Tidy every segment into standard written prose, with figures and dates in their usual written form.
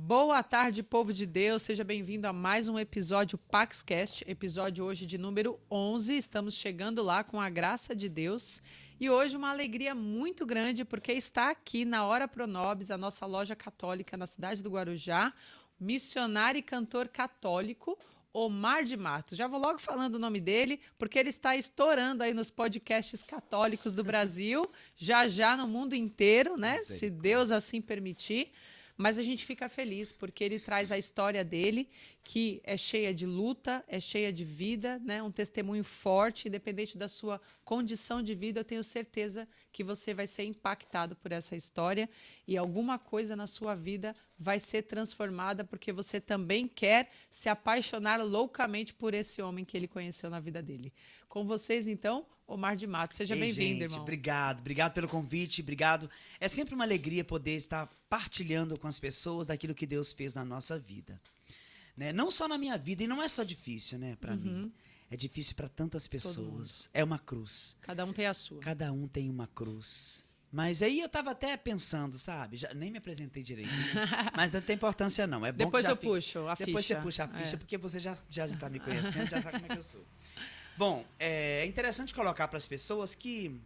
Boa tarde, povo de Deus. Seja bem-vindo a mais um episódio PaxCast, episódio hoje de número 11. Estamos chegando lá com a graça de Deus. E hoje uma alegria muito grande, porque está aqui na Hora Pronobis, a nossa loja católica na cidade do Guarujá, missionário e cantor católico, Omar de Matos. Já vou logo falando o nome dele, porque ele está estourando aí nos podcasts católicos do Brasil, já no mundo inteiro, né? Se Deus assim permitir. Mas a gente fica feliz porque ele traz a história dele, que é cheia de luta, é cheia de vida, né? Um testemunho forte, independente da sua condição de vida. Eu tenho certeza que você vai ser impactado por essa história e alguma coisa na sua vida vai ser transformada porque você também quer se apaixonar loucamente por esse homem que ele conheceu na vida dele. Com vocês, então, Omar de Matos. Seja bem-vindo, irmão. Obrigado pelo convite, obrigado. É sempre uma alegria poder estar partilhando com as pessoas daquilo que Deus fez na nossa vida. Né? Não só na minha vida, e não é só difícil, né, para mim. É difícil para tantas pessoas. É uma cruz. Cada um tem a sua. Cada um tem uma cruz. Mas aí eu tava até pensando, sabe? Nem me apresentei direito. Mas não tem importância, não. É bom Depois que eu puxo a ficha. Depois você puxa a ficha, porque você já tá me conhecendo, já sabe como é que eu sou. Bom, é interessante colocar para as pessoas que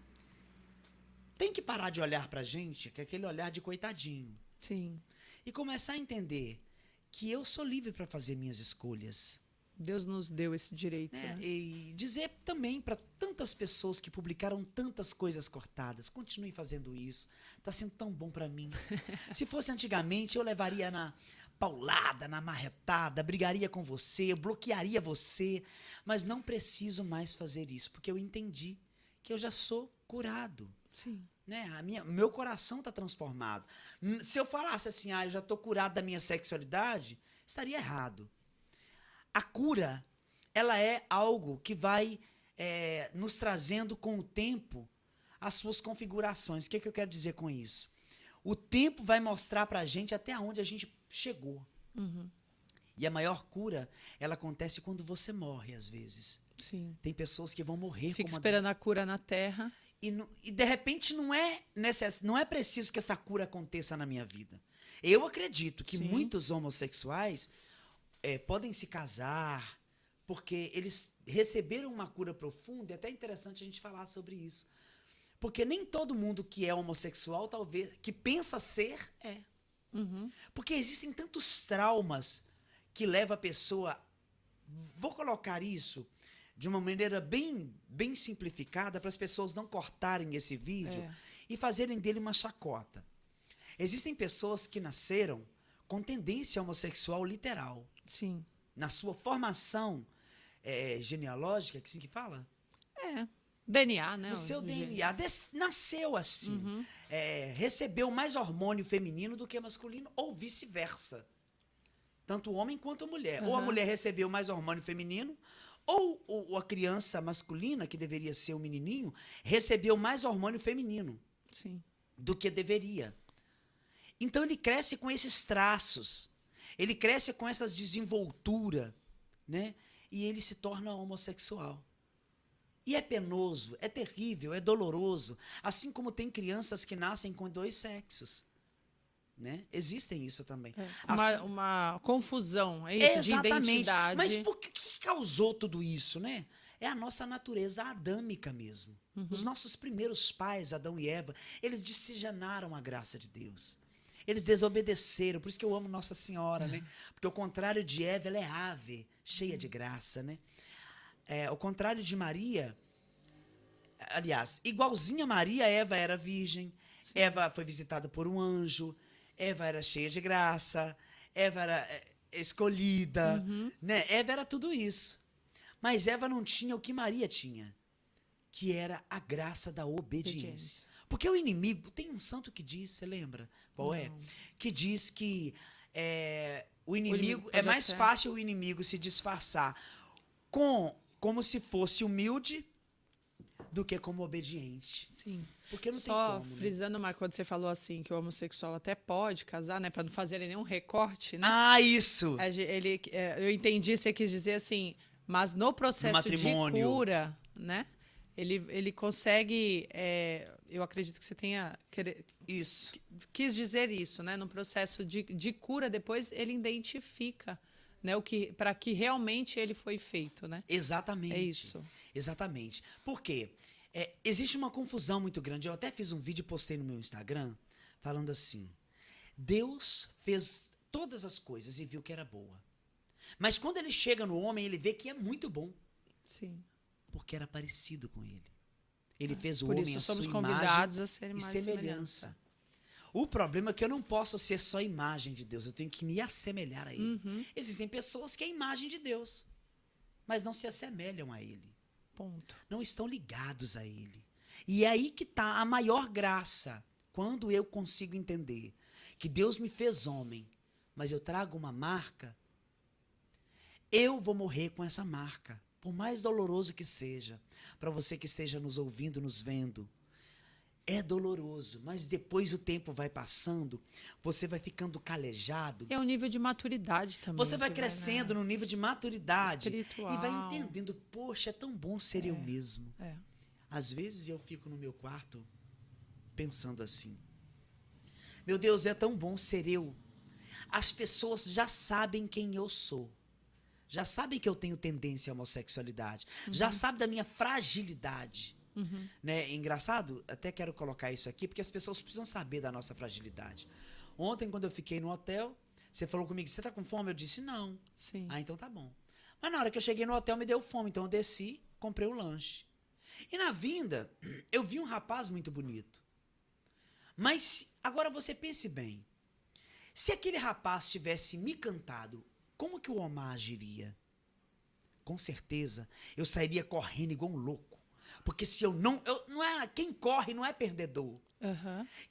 tem que parar de olhar pra gente, que é aquele olhar de coitadinho. Sim. E começar a entender que eu sou livre para fazer minhas escolhas. Deus nos deu esse direito. Né? Né? E dizer também para tantas pessoas que publicaram tantas coisas cortadas, continue fazendo isso. Tá sendo tão bom para mim. Se fosse antigamente, eu levaria na paulada, na marretada, brigaria com você, eu bloquearia você, mas não preciso mais fazer isso, porque eu entendi que eu já sou curado. Sim. Né? Meu coração está transformado. Se eu falasse assim, eu já estou curado da minha sexualidade, estaria errado. A cura, ela é algo que vai nos trazendo com o tempo as suas configurações. O que eu quero dizer com isso? O tempo vai mostrar pra gente até onde a gente chegou. E a maior cura, ela acontece quando você morre, às vezes. Sim. Tem pessoas que vão morrer. Fica esperando a cura na terra. E de repente não é preciso que essa cura aconteça na minha vida. Eu acredito que muitos homossexuais podem se casar porque eles receberam uma cura profunda. É até interessante a gente falar sobre isso. Porque nem todo mundo que é homossexual, talvez, que pensa ser, é. Porque existem tantos traumas que levam a pessoa... Vou colocar isso de uma maneira bem simplificada para as pessoas não cortarem esse vídeo e fazerem dele uma chacota. Existem pessoas que nasceram com tendência homossexual literal. Sim. Na sua formação genealógica, que assim que fala? DNA, né? O seu DNA nasceu assim. Recebeu mais hormônio feminino do que masculino, ou vice-versa. Tanto o homem quanto a mulher. Ou a mulher recebeu mais hormônio feminino, ou a criança masculina, que deveria ser o menininho, recebeu mais hormônio feminino. Sim. Do que deveria. Então ele cresce com esses traços. Ele cresce com essas desenvolturas, né? E ele se torna homossexual. E é penoso, é terrível, é doloroso. Assim como tem crianças que nascem com 2 sexos. Né? Existem isso também. Uma confusão, é isso? Exatamente. De identidade. Mas por que causou tudo isso, né? É a nossa natureza adâmica mesmo. Os nossos primeiros pais, Adão e Eva, eles miscigenaram a graça de Deus. Eles desobedeceram, por isso que eu amo Nossa Senhora, né? Porque ao contrário de Eva, ela é ave, cheia de graça, né? Ao contrário de Maria, aliás, igualzinha a Maria, Eva era virgem, Eva foi visitada por um anjo, Eva era cheia de graça, Eva era escolhida, né? Eva era tudo isso. Mas Eva não tinha o que Maria tinha, que era a graça da obediência. Porque o inimigo, tem um santo que diz, você lembra? Qual é? Que diz que o inimigo é mais fácil o inimigo se disfarçar como se fosse humilde do que como obediente. Sim. Porque não Só tem como, frisando, né? Marco, quando você falou assim, que o homossexual até pode casar, né? Para não fazer nenhum recorte, né? Isso! Eu entendi, você quis dizer assim, mas no processo de cura, né? Ele consegue eu acredito que você tenha Isso. quis dizer isso, né? No processo de cura, depois ele identifica, né, para que realmente ele foi feito, né? Exatamente. É isso. Exatamente. Por quê? Existe uma confusão muito grande. Eu até fiz um vídeo e postei no meu Instagram falando assim: Deus fez todas as coisas e viu que era boa. Mas quando ele chega no homem, ele vê que é muito bom. Sim. Porque era parecido com ele. Ele fez o Por homem isso à somos sua convidados imagem a ser e mais semelhança. semelhança. O problema é que eu não posso ser só imagem de Deus, eu tenho que me assemelhar a Ele. Existem pessoas que é imagem de Deus, mas não se assemelham a Ele. Ponto. Não estão ligados a Ele. E é aí que está a maior graça, quando eu consigo entender que Deus me fez homem, mas eu trago uma marca, eu vou morrer com essa marca, por mais doloroso que seja. Para você que esteja nos ouvindo, nos vendo, é doloroso, mas depois o tempo vai passando, você vai ficando calejado. É um nível de maturidade também. Você vai que crescendo no nível de maturidade espiritual. e vai entendendo, poxa, é tão bom ser eu mesmo. É. Às vezes eu fico no meu quarto pensando assim: meu Deus, é tão bom ser eu. As pessoas já sabem quem eu sou. Já sabem que eu tenho tendência à homossexualidade. Já sabem da minha fragilidade. Né? Engraçado, até quero colocar isso aqui, porque as pessoas precisam saber da nossa fragilidade. Ontem, quando eu fiquei no hotel, você falou comigo: você tá com fome? Eu disse: não. Sim. Ah, então tá bom. Mas na hora que eu cheguei no hotel, me deu fome. Então eu desci, comprei o lanche. E na vinda, eu vi um rapaz muito bonito. Mas agora você pense bem. Se aquele rapaz tivesse me cantado, como que o Omar agiria? Com certeza, eu sairia correndo igual um louco. Porque se eu não é, quem corre não é perdedor.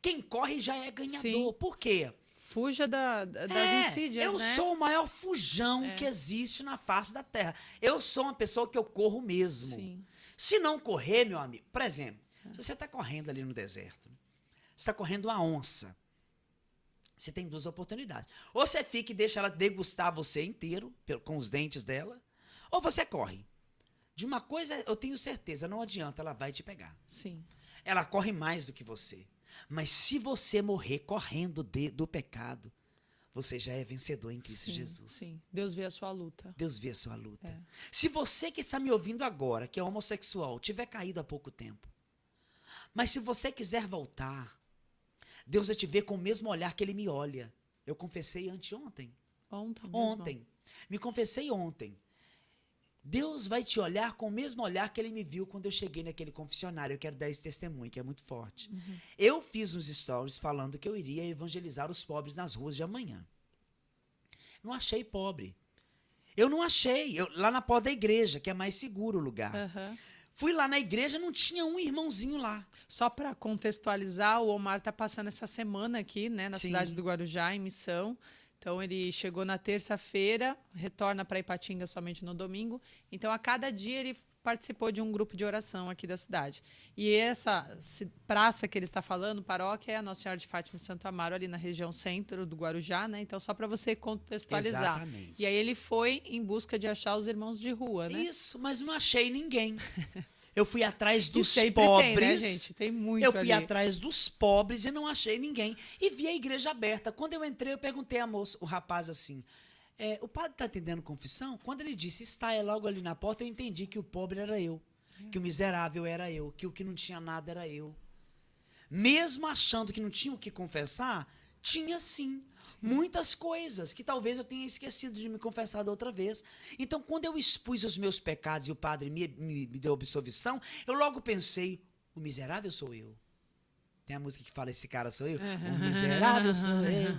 Quem corre já é ganhador. Sim. Por quê? Fuja das insídias, eu né? sou o maior fujão que existe na face da terra. Eu sou uma pessoa que eu corro mesmo. Sim. Se não correr, meu amigo, por exemplo, se você está correndo ali no deserto, você está correndo uma onça, você tem duas oportunidades. Ou você fica e deixa ela degustar você inteiro, com os dentes dela, ou você corre. De uma coisa eu tenho certeza, não adianta, ela vai te pegar. Sim. Ela corre mais do que você. Mas se você morrer correndo do pecado, você já é vencedor em Cristo Jesus. Sim. Deus vê a sua luta. Deus vê a sua luta. Se você que está me ouvindo agora, que é homossexual, tiver caído há pouco tempo, mas se você quiser voltar, Deus vai te ver com o mesmo olhar que Ele me olha. Eu confessei anteontem. Ontem. Me confessei ontem. Deus vai te olhar com o mesmo olhar que Ele me viu quando eu cheguei naquele confessionário. Eu quero dar esse testemunho, que é muito forte. Eu fiz uns stories falando que eu iria evangelizar os pobres nas ruas de amanhã. Não achei pobre. Eu não achei. Lá na porta da igreja, que é mais seguro o lugar. Fui lá na igreja, não tinha um irmãozinho lá. Só para contextualizar, o Omar está passando essa semana aqui, né, na cidade do Guarujá, em missão. Então, ele chegou na terça-feira, retorna para Ipatinga somente no domingo. Então, a cada dia, ele participou de um grupo de oração aqui da cidade. E essa praça que ele está falando, paróquia, é a Nossa Senhora de Fátima e Santo Amaro, ali na região centro do Guarujá, né? Então, só para você contextualizar. Exatamente. E aí, ele foi em busca de achar os irmãos de rua, né? Isso, mas não achei ninguém. Eu fui atrás dos sempre pobres. tem, né, gente? Tem muito Eu fui ali. atrás dos pobres e não achei ninguém. E vi a igreja aberta. Quando eu entrei, eu perguntei a moça, o rapaz assim: o padre está atendendo confissão? Quando ele disse está, é logo ali na porta, eu entendi que o pobre era eu. Que o miserável era eu. Que o que não tinha nada era eu. Mesmo achando que não tinha o que confessar, tinha sim. Muitas coisas que talvez eu tenha esquecido de me confessar da outra vez. Então, quando eu expus os meus pecados e o padre me deu absolvição, eu logo pensei: o miserável sou eu. Tem a música que fala: esse cara sou eu. O miserável sou eu.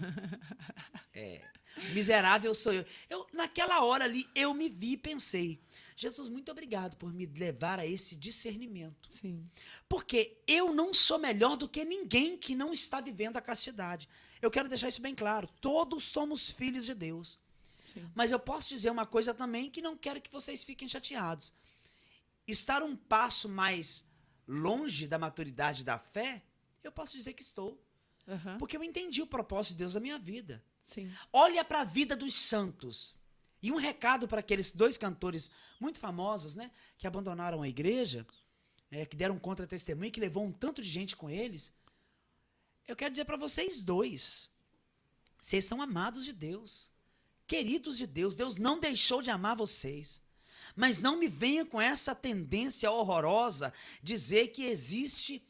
Miserável sou eu. Naquela hora ali, eu me vi e pensei: Jesus, muito obrigado por me levar a esse discernimento. Sim. Porque eu não sou melhor do que ninguém que não está vivendo a castidade. Eu quero deixar isso bem claro. Todos somos filhos de Deus. Sim. Mas eu posso dizer uma coisa também que não quero que vocês fiquem chateados. Estar um passo mais longe da maturidade da fé, eu posso dizer que estou. Porque eu entendi o propósito de Deus na minha vida. Sim. Olha para a vida dos santos. E um recado para aqueles dois cantores muito famosos, né, que abandonaram a igreja. que deram contra-testemunho, que levou um tanto de gente com eles. Eu quero dizer para vocês dois, vocês são amados de Deus, queridos de Deus. Deus não deixou de amar vocês. Mas não me venha com essa tendência horrorosa dizer que existe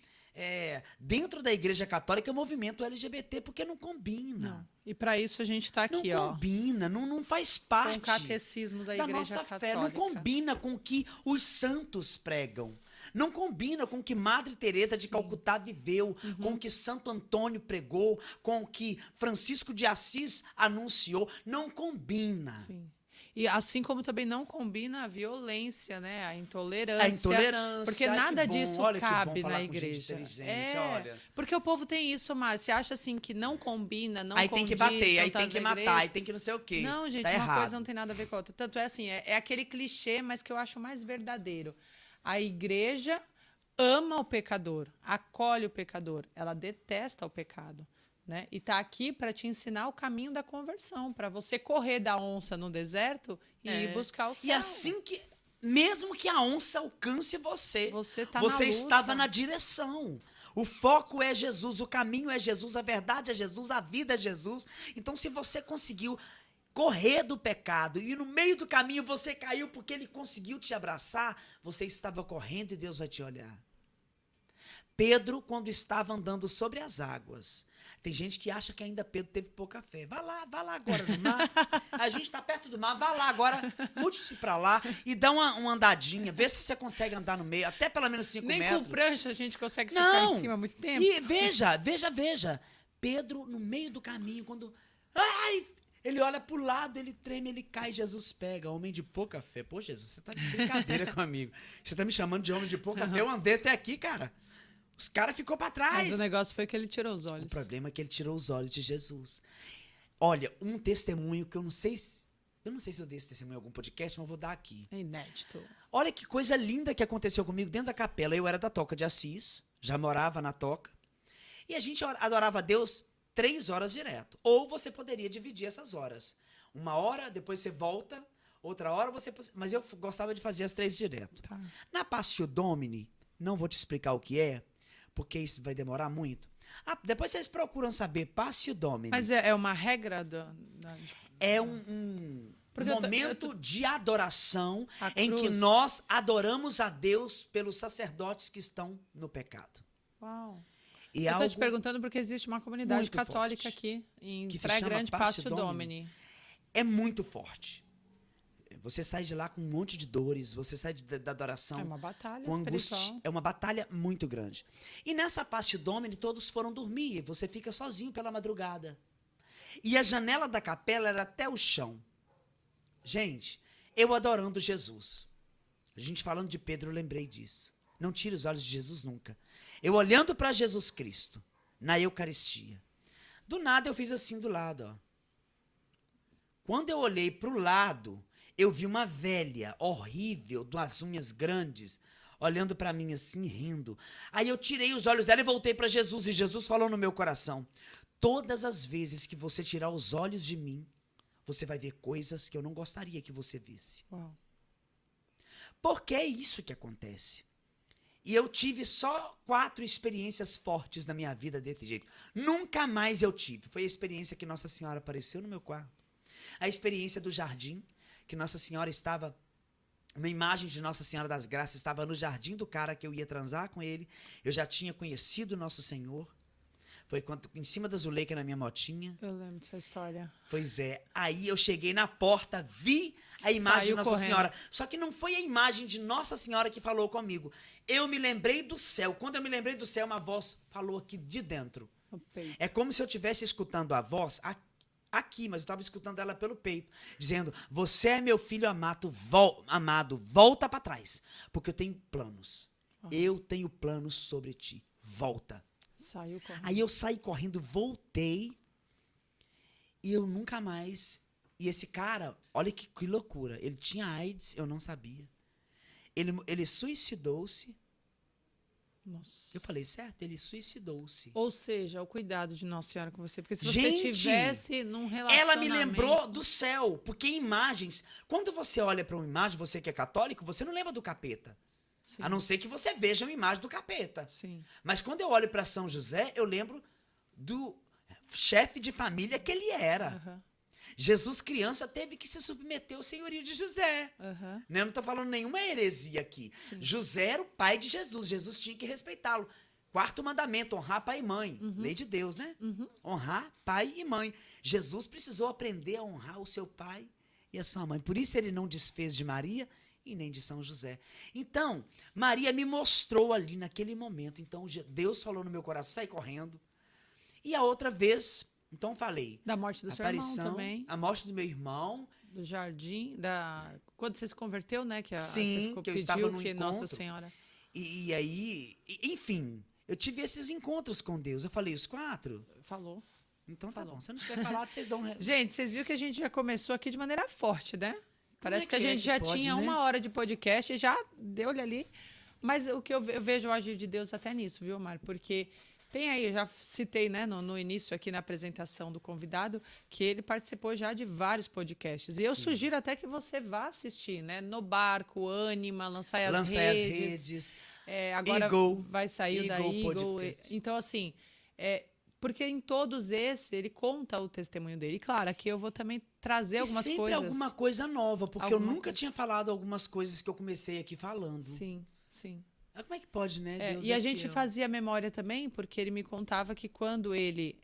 dentro da Igreja Católica o movimento LGBT, porque não combina. Não. E para isso a gente está aqui, não combina, não faz parte com o catecismo da Igreja nossa Católica. fé, não combina com o que os santos pregam. Não combina com o que Madre Teresa de Calcutá viveu, com o que Santo Antônio pregou, com o que Francisco de Assis anunciou. Não combina. Sim. E assim como também não combina a violência, né? A intolerância. A intolerância. Porque nada disso olha cabe que bom falar na com gente igreja. inteligente, olha. Porque o povo tem isso, Márcia. Você acha assim que não combina, não aí condiz, tem que bater, aí tá tem que na matar, igreja. aí tem que não sei o quê. Não, gente, tá uma errado. coisa não tem nada a ver com a outra. Tanto é assim, é aquele clichê, mas que eu acho mais verdadeiro. A igreja ama o pecador, acolhe o pecador, ela detesta o pecado. Né? E está aqui para te ensinar o caminho da conversão, para você correr da onça no deserto e ir buscar o céu. E assim que, mesmo que a onça alcance você estava na direção. O foco é Jesus, o caminho é Jesus, a verdade é Jesus, a vida é Jesus. Então, se você conseguiu correr do pecado e no meio do caminho você caiu porque ele conseguiu te abraçar, você estava correndo e Deus vai te olhar. Pedro, quando estava andando sobre as águas, tem gente que acha que ainda Pedro teve pouca fé. Vai lá agora no mar. A gente está perto do mar, vai lá agora, mude-se para lá e dá uma andadinha, vê se você consegue andar no meio, até pelo menos 5 metros. Nem com prancha a gente consegue ficar em cima muito tempo. E veja. Pedro, no meio do caminho, quando... ele olha pro lado, ele treme, ele cai, Jesus pega. Homem de pouca fé. Pô, Jesus, você tá de brincadeira comigo. Você tá me chamando de homem de pouca fé. Eu andei até aqui, cara. Os caras ficou para trás. Mas o negócio foi que ele tirou os olhos. O problema é que ele tirou os olhos de Jesus. Olha, um testemunho que eu não sei se eu dei esse testemunho em algum podcast, mas eu vou dar aqui. É inédito. Olha que coisa linda que aconteceu comigo dentro da capela. Eu era da Toca de Assis, já morava na Toca. E a gente adorava a Deus 3 horas direto. Ou você poderia dividir essas horas. 1 hora, depois você volta, outra hora você... Mas eu gostava de fazer as 3 direto. Tá. Na Passio Domini, não vou te explicar o que é, porque isso vai demorar muito. Depois vocês procuram saber Passio Domini. Mas é uma regra é um momento de adoração em que nós adoramos a Deus pelos sacerdotes que estão no pecado. Uau. E eu estou te perguntando porque existe uma comunidade católica aqui em Praia Grande, Passio Domini. É muito forte. Você sai de lá com um monte de dores, você sai da adoração. É uma batalha com angústia. espiritual. É uma batalha muito grande. E nessa Passio Domini, todos foram dormir, e você fica sozinho pela madrugada. E a janela da capela era até o chão. Gente, eu adorando Jesus. A gente falando de Pedro, eu lembrei disso. Não tire os olhos de Jesus nunca. Eu olhando para Jesus Cristo, na Eucaristia. Do nada eu fiz assim do lado, ó. Quando eu olhei para o lado, eu vi uma velha, horrível, com as unhas grandes, olhando para mim assim, rindo. Aí eu tirei os olhos dela e voltei para Jesus. E Jesus falou no meu coração: todas as vezes que você tirar os olhos de mim, você vai ver coisas que eu não gostaria que você visse. Uau. Porque é isso que acontece. E eu tive só 4 experiências fortes na minha vida desse jeito. Nunca mais eu tive. Foi a experiência que Nossa Senhora apareceu no meu quarto. A experiência do jardim, que Nossa Senhora estava... Uma imagem de Nossa Senhora das Graças estava no jardim do cara que eu ia transar com ele. Eu já tinha conhecido Nosso Senhor. Foi quando, em cima da Zuleika na minha motinha. Eu lembro dessa história. Pois é. Aí eu cheguei na porta, vi a imagem de Nossa Senhora. Só que não foi a imagem de Nossa Senhora que falou comigo. Eu me lembrei do céu. Quando eu me lembrei do céu, uma voz falou aqui de dentro. É como se eu estivesse escutando a voz aqui, mas eu estava escutando ela pelo peito, dizendo: você é meu filho amado, volta para trás, porque eu tenho planos. Eu tenho planos sobre ti. Volta. Saiu correndo. Aí eu saí correndo, voltei, e eu nunca mais... E esse cara, olha que loucura, ele tinha AIDS, eu não sabia. Ele suicidou-se. Nossa. Eu falei, certo, ele suicidou-se. Ou seja, o cuidado de Nossa Senhora com você. Porque se Gente, você tivesse num relacionamento... Ela me lembrou do céu, porque imagens... Quando você olha para uma imagem, você que é católico, você não lembra do capeta. Sim. A não ser que você veja uma imagem do capeta. Sim. Mas quando eu olho para São José, eu lembro do chefe de família que ele era. Aham. Jesus, criança, teve que se submeter ao senhorio de José. Aham. Né? Eu não estou falando nenhuma heresia aqui. Sim. José era o pai de Jesus. Jesus tinha que respeitá-lo. Quarto mandamento, honrar pai e mãe. Lei de Deus, né? Honrar pai e mãe. Jesus precisou aprender a honrar o seu pai e a sua mãe. Por isso ele não desfez de Maria e nem de São José. Então, Maria me mostrou ali naquele momento. Então, Deus falou no meu coração, sai correndo. E a outra vez, então falei. Da morte do seu irmão também. A morte do meu irmão. Do jardim, quando você se converteu, né? Que Sim, você ficou, que eu pediu estava no que encontro. Nossa Senhora... E aí, enfim, eu tive esses encontros com Deus. Eu falei os 4? Falou. Então tá Falou. bom. Se eu não tiver falado, vocês dão... Gente, vocês viram que a gente já começou aqui de maneira forte, né? Parece que a que é gente que já pode, tinha né? 1 hora de podcast e já deu-lhe ali. Mas o que eu vejo o agir de Deus até nisso, viu, Mário? Porque tem aí, eu já citei, né, no início aqui na apresentação do convidado, que ele participou já de vários podcasts. E eu sugiro até que você vá assistir, né? No Barco, Ânima, Lançai as Redes. Agora Eagle, vai sair da Eagle Eagle. Podcast. Então, assim, porque em todos esses ele conta o testemunho dele. E claro, aqui eu vou também trazer algumas sempre coisas. alguma coisa nova, porque eu Alguma nunca coisa. tinha falado algumas coisas que eu comecei aqui falando. Sim, sim. Como é que pode, né? Deus E a é gente fiel. fazia memória também, porque ele me contava que quando ele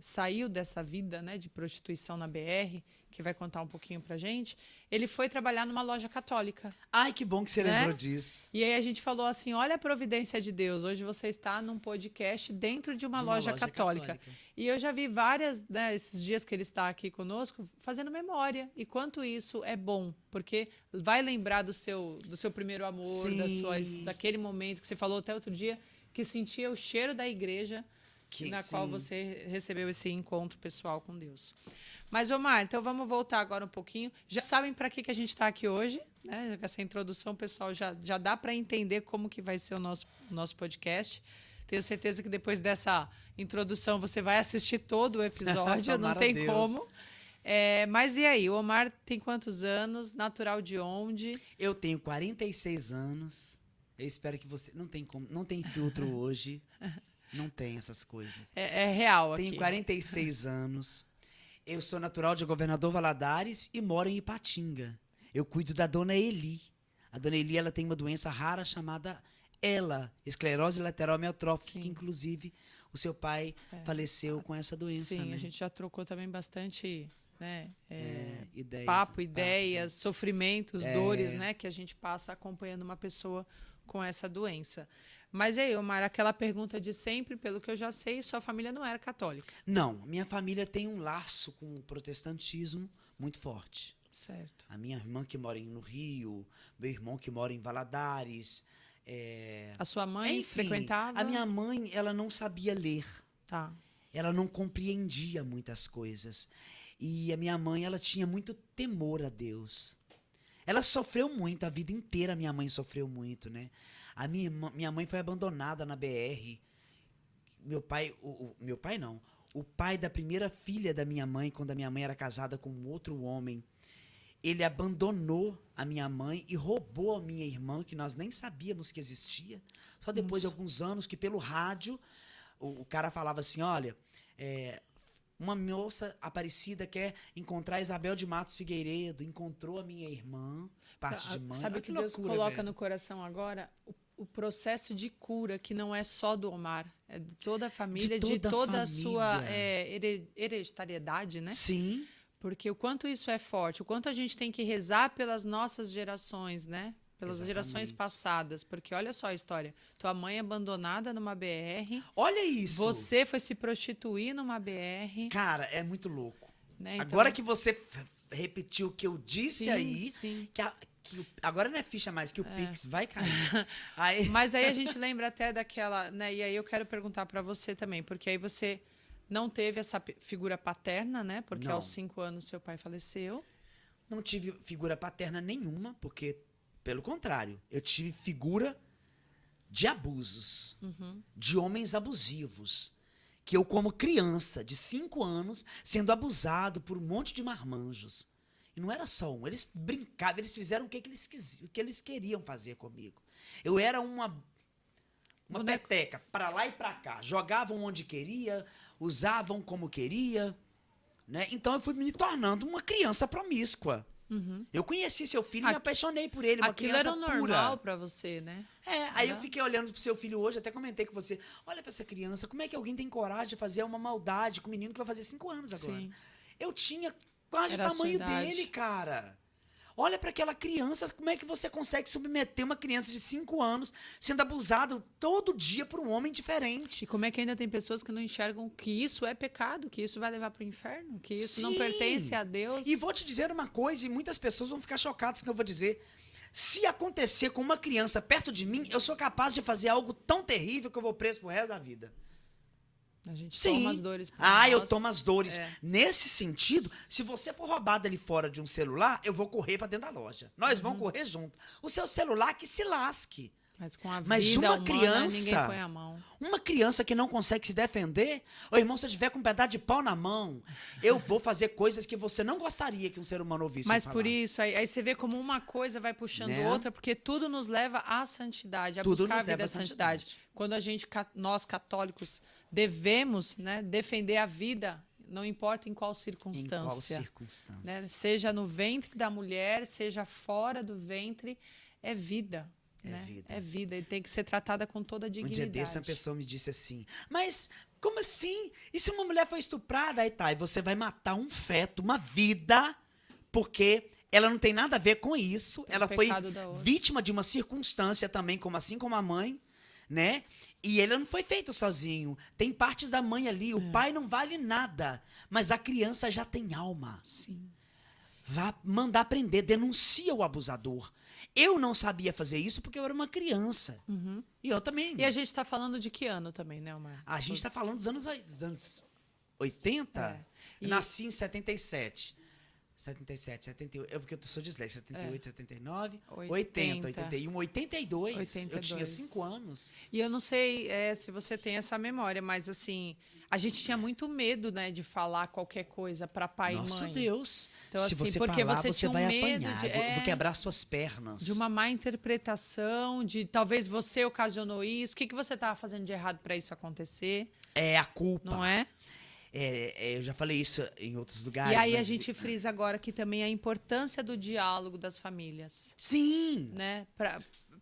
saiu dessa vida, né, de prostituição na BR, que vai contar um pouquinho pra gente, ele foi trabalhar numa loja católica. Ai, que bom que você Né? lembrou disso. E aí a gente falou assim, olha a providência de Deus, hoje você está num podcast dentro de uma loja católica. E eu já vi várias, né, esses dias que ele está aqui conosco, fazendo memória. E quanto isso é bom, porque vai lembrar do seu primeiro amor, Sim. daquele momento que você falou até outro dia, que sentia o cheiro da igreja na qual sim. você recebeu esse encontro pessoal com Deus. Mas, Omar, então vamos voltar agora um pouquinho. Já sabem para que a gente está aqui hoje, né? Com essa introdução, pessoal, já dá para entender como que vai ser o nosso podcast. Tenho certeza que depois dessa introdução você vai assistir todo o episódio, não Tomara tem Deus. como. Mas e aí, o Omar tem quantos anos? Natural de onde? Eu tenho 46 anos. Eu espero que você... Não tem como, não tem filtro hoje. Não tem essas coisas. É real aqui. Tenho 46 anos. Eu sou natural de Governador Valadares e moro em Ipatinga. Eu cuido da dona Eli. A dona Eli, ela tem uma doença rara chamada esclerose lateral amiotrófica, que inclusive o seu pai faleceu com essa doença. Sim, né? a gente já trocou também bastante, né, Ideias, papo, ideias, sofrimentos, É. dores, né, que a gente passa acompanhando uma pessoa com essa doença. Mas e aí, Omar, aquela pergunta de sempre, pelo que eu já sei, sua família não era católica. Não, minha família tem um laço com o protestantismo muito forte. Certo. A minha irmã que mora no Rio, meu irmão que mora em Valadares. A sua mãe Enfim, frequentava? a minha mãe, ela não sabia ler. Tá. Ela não compreendia muitas coisas. E a minha mãe, ela tinha muito temor a Deus. Ela sofreu muito, a vida inteira minha mãe sofreu muito, né? Minha mãe foi abandonada na BR. Meu pai, meu pai não. O pai da primeira filha da minha mãe, quando a minha mãe era casada com outro homem, ele abandonou a minha mãe e roubou a minha irmã, que nós nem sabíamos que existia. Só depois de alguns anos que pelo rádio, o cara falava assim, olha, uma moça aparecida quer encontrar Isabel de Matos Figueiredo, encontrou a minha irmã, parte de mãe. Sabe Olha o que Deus loucura, coloca velho. no coração agora? O processo de cura, que não é só do Omar, é de toda a família, de toda a sua hereditariedade, né? Sim. Porque o quanto isso é forte, o quanto a gente tem que rezar pelas nossas gerações, né? Pelas gerações Exatamente. passadas. Porque olha só a história. Tua mãe abandonada numa BR. Olha isso. Você foi se prostituir numa BR. Cara, é muito louco. Né? Então, Agora que você repetiu o que eu disse Sim, aí, sim. agora não é ficha mais, que o Pix vai cair. Aí, Mas aí a gente lembra até daquela, né? E aí eu quero perguntar para você também, porque aí você não teve essa figura paterna, né? Porque Não. aos 5 anos seu pai faleceu. não tive figura paterna nenhuma, porque, pelo contrário, eu tive figura de abusos, de homens abusivos. Que eu, como criança de 5 anos, sendo abusado por um monte de marmanjos. E não era só um. Eles brincavam, eles fizeram o que eles queriam fazer comigo. Eu era uma peteca, pra lá e pra cá. Jogavam onde queria, usavam como queria, né? Então eu fui me tornando uma criança promíscua. Eu conheci seu filho e me apaixonei por ele, uma Aquilo criança era o pura. normal pra você, né? Aí eu fiquei olhando pro seu filho hoje, até comentei com você, olha pra essa criança, como é que alguém tem coragem de fazer uma maldade com um menino que vai fazer 5 anos agora? Sim. Eu tinha quase Era o tamanho a sua idade. dele, cara. Olha pra aquela criança, como é que você consegue submeter uma criança de 5 anos sendo abusado todo dia por um homem diferente? E como é que ainda tem pessoas que não enxergam que isso é pecado, que isso vai levar para o inferno, que isso não Sim. pertence a Deus? E vou te dizer uma coisa, e muitas pessoas vão ficar chocadas com o que eu vou dizer. Se acontecer com uma criança perto de mim, eu sou capaz de fazer algo tão terrível que eu vou preso pro resto da vida. A gente Sim. toma as dores por eu nós. tomo as dores. É. Nesse sentido, se você for roubado ali fora de um celular, eu vou correr pra dentro da loja. Nós vamos correr junto. O seu celular que se lasque. Mas com a Mas vida uma humana, criança, ninguém põe a mão. uma criança que não consegue se defender, ô irmão, se eu tiver com um pedaço de pau na mão, eu vou fazer coisas que você não gostaria que um ser humano ouvisse. Mas falar. por isso, aí você vê como uma coisa vai puxando Né? outra, porque tudo nos leva à santidade, a Tudo buscar a nos leva vida à da santidade. santidade. Quando nós católicos, devemos, né, defender a vida, não importa em qual circunstância. Em qual circunstância? Né? Seja no ventre da mulher, seja fora do ventre, é vida. Né? Vida. É vida e tem que ser tratada com toda a Um dignidade. dia desse, uma pessoa me disse assim, mas como assim? E se uma mulher foi estuprada? Aí tá, e você vai matar um feto, uma vida, porque ela não tem nada a ver com isso. Pelo Ela foi pecado da outra. vítima de uma circunstância também, assim como a mãe, né? E ele não foi feito sozinho. Tem partes da mãe ali. O pai não vale nada, mas a criança já tem alma. Sim. Vá mandar prender, denuncia o abusador. Eu não sabia fazer isso porque eu era uma criança. E eu também. E a gente está falando de que ano também, né, Omar? A gente está falando dos anos 80. É. Eu nasci em 77. 77, 78. Porque eu sou disléxico. 78, 79, 80, 81, 82. 82. Eu tinha 5 anos. E eu não sei se você tem essa memória, mas assim, a gente tinha muito medo, né, de falar qualquer coisa para pai Nossa e mãe. Deus. Então, Se assim, você porque falar, você você tinha um vai medo apanhar. Vou quebrar suas pernas. de uma má interpretação, de talvez você ocasionou isso. O que você estava fazendo de errado para isso acontecer? É a culpa. Não é? Eu já falei isso em outros lugares. E aí a mas- gente frisa agora aqui também a importância do diálogo das famílias, Sim. né?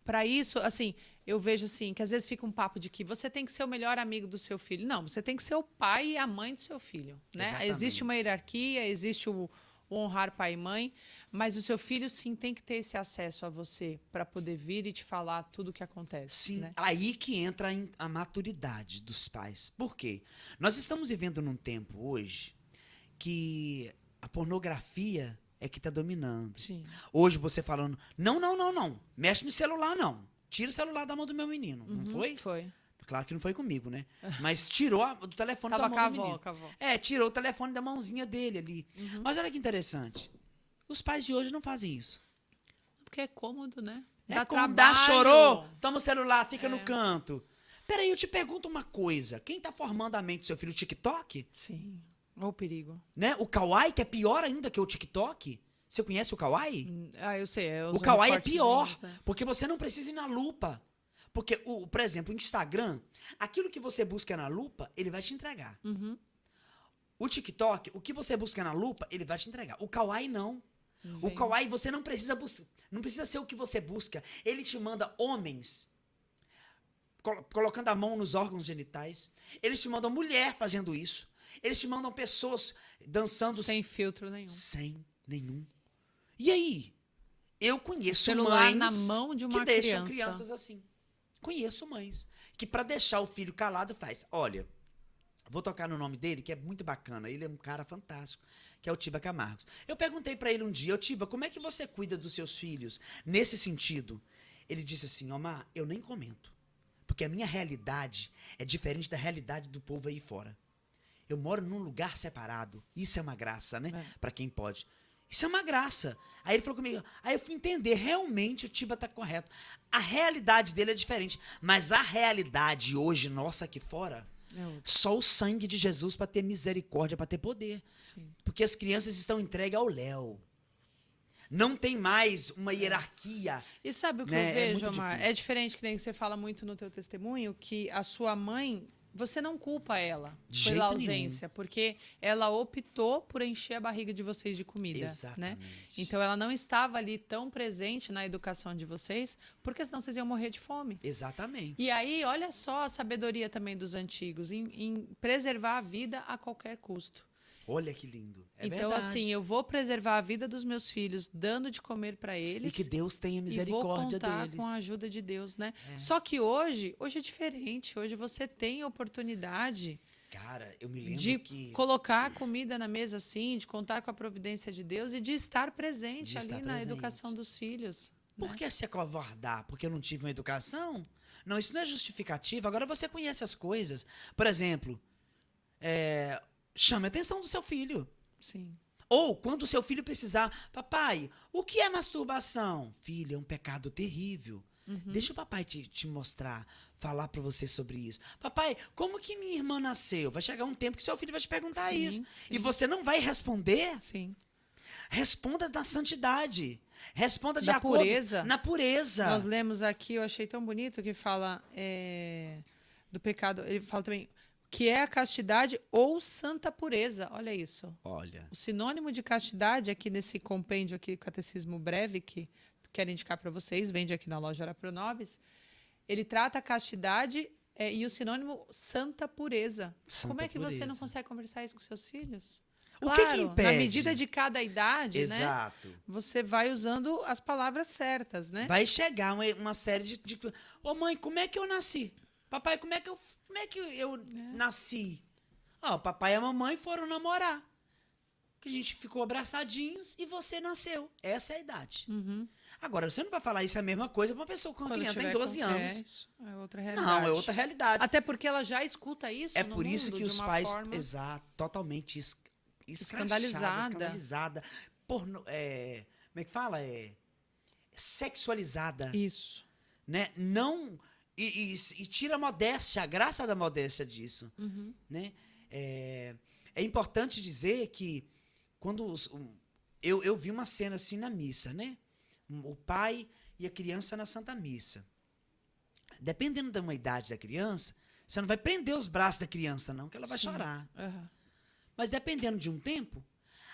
Para isso, assim, eu vejo assim que às vezes fica um papo de que você tem que ser o melhor amigo do seu filho. Não, você tem que ser o pai e a mãe do seu filho, né? Exatamente. Existe uma hierarquia, existe o honrar pai e mãe, mas o seu filho sim tem que ter esse acesso a você para poder vir e te falar tudo o que acontece. Sim, Né? aí que entra a maturidade dos pais. Por quê? Nós estamos vivendo num tempo hoje que a pornografia é que está dominando. Sim. Hoje você falando, não, mexe no celular não. Tira o celular da mão do meu menino, não foi? Foi. Claro que não foi comigo, né? Mas tirou do telefone Tava da mão com a do avó, menino. com a avó. Tirou o telefone da mãozinha dele ali. Mas olha que interessante. Os pais de hoje não fazem isso. Porque é cômodo, né? Dá chorou, toma o celular, fica no canto. Peraí, eu te pergunto uma coisa. Quem tá formando a mente do seu filho? O TikTok? Sim. Ô perigo. Né? O Kawaii, que é pior ainda que o TikTok? Você conhece o Kawaii? Eu sei. O Kawaii é pior, né? porque você não precisa ir na lupa. Porque, por exemplo, o Instagram, aquilo que você busca na lupa, ele vai te entregar. O TikTok, o que você busca na lupa, ele vai te entregar. O Kawaii, não. O Kawaii, você não precisa buscar. Não precisa ser o que você busca. Ele te manda homens colocando a mão nos órgãos genitais. Eles te mandam mulher fazendo isso. Eles te mandam pessoas dançando Sem filtro nenhum. sem nenhum. E aí? Eu conheço Celular mães na mão de uma que deixam criança. crianças assim. Conheço mães que para deixar o filho calado faz, olha, vou tocar no nome dele, que é muito bacana, ele é um cara fantástico, que é o Tiba Camargos. Eu perguntei para ele um dia, Tiba, como é que você cuida dos seus filhos nesse sentido? Ele disse assim, Omar, eu nem comento, porque a minha realidade é diferente da realidade do povo aí fora. Eu moro num lugar separado, isso é uma graça, né? Para quem pode. Isso é uma graça. Aí ele falou comigo, aí eu fui entender, realmente o Tiba tá correto. A realidade dele é diferente, mas a realidade hoje nossa aqui fora, só o sangue de Jesus para ter misericórdia, para ter poder. Sim. Porque as crianças estão entregues ao léu. Não tem mais uma hierarquia. E sabe o que Né? eu vejo, muito Omar? difícil. É diferente que nem você fala muito no teu testemunho, que a sua mãe, você não culpa ela De pela jeito ausência, porque ela optou por encher a barriga de vocês de comida, né? Exatamente. Então ela não estava ali tão presente na educação de vocês, porque senão vocês iam morrer de fome. Exatamente. E aí, olha só a sabedoria também dos antigos, em preservar a vida a qualquer custo. Olha que lindo. É Então, verdade. assim, eu vou preservar a vida dos meus filhos, dando de comer para eles. E que Deus tenha E vou misericórdia contar deles. com a ajuda de Deus, né? Só que hoje é diferente. Hoje você tem a oportunidade Cara, eu me lembro de que... colocar comida na mesa assim, de contar com a providência de Deus e de estar presente De ali estar na presente. educação dos filhos. Por que se acovardar? Porque eu não tive uma educação? Não, isso não é justificativo. Agora você conhece as coisas. Por exemplo, chame a atenção do seu filho. Sim. Ou quando o seu filho precisar, papai, o que é masturbação? Filho, é um pecado terrível. Deixa o papai te mostrar, falar pra você sobre isso. Papai, como que minha irmã nasceu? Vai chegar um tempo que seu filho vai te perguntar Sim, isso. sim. E você não vai responder? Sim. Responda na santidade. Responda de Da acordo pureza. na pureza. Nós lemos aqui, eu achei tão bonito que fala do pecado. Ele fala também que é a castidade ou santa pureza. Olha isso. Olha, O sinônimo de castidade aqui nesse compêndio aqui, Catecismo Breve, que quero indicar para vocês, vende aqui na loja Arapronobis, ele trata a castidade e o sinônimo santa pureza. Santa Como é que você não pureza. consegue conversar isso com seus filhos? O que Claro, impede? na medida de cada idade, exato. né? Você vai usando as palavras certas, né? Vai chegar uma série de... Ô mãe, como é que eu nasci? Papai, como é que eu nasci? Ó, o papai e a mamãe foram namorar. Que a gente ficou abraçadinhos e você nasceu. Essa é a idade. Agora, você não vai falar isso é a mesma coisa pra uma pessoa quando criança tem tiver 12 anos. isso é outra realidade. Não, é outra realidade. Até porque ela já escuta isso É no por isso mundo que de os uma pais... forma... Exato, totalmente Escandalizada. escandalizada. Como é que fala? Sexualizada. Isso. Né? Não... E tira a modéstia, a graça da modéstia disso. Né? É importante dizer que quando eu vi uma cena assim na missa, né? O pai e a criança na Santa Missa. Dependendo da idade da criança, você não vai prender os braços da criança, não, que ela vai chorar. Mas dependendo de um tempo,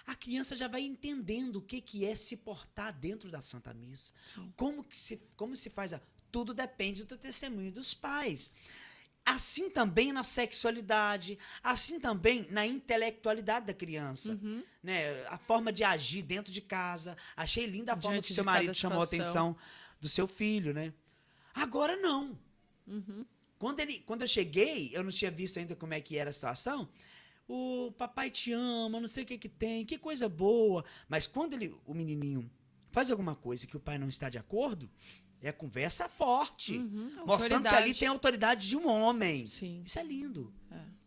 a criança já vai entendendo o que é se portar dentro da Santa Missa. Como se faz tudo depende do testemunho dos pais. Assim também na sexualidade, assim também na intelectualidade da criança. Né? A forma de agir dentro de casa. Achei linda a forma Diante que de seu marido cada chamou a situação. atenção do seu filho. Né? Agora não. Quando eu cheguei, eu não tinha visto ainda como é que era a situação. O papai te ama, não sei o que tem, que coisa boa. Mas quando o menininho faz alguma coisa que o pai não está de acordo, é conversa forte. Mostrando que ali tem a autoridade de um homem. Sim. Isso é lindo.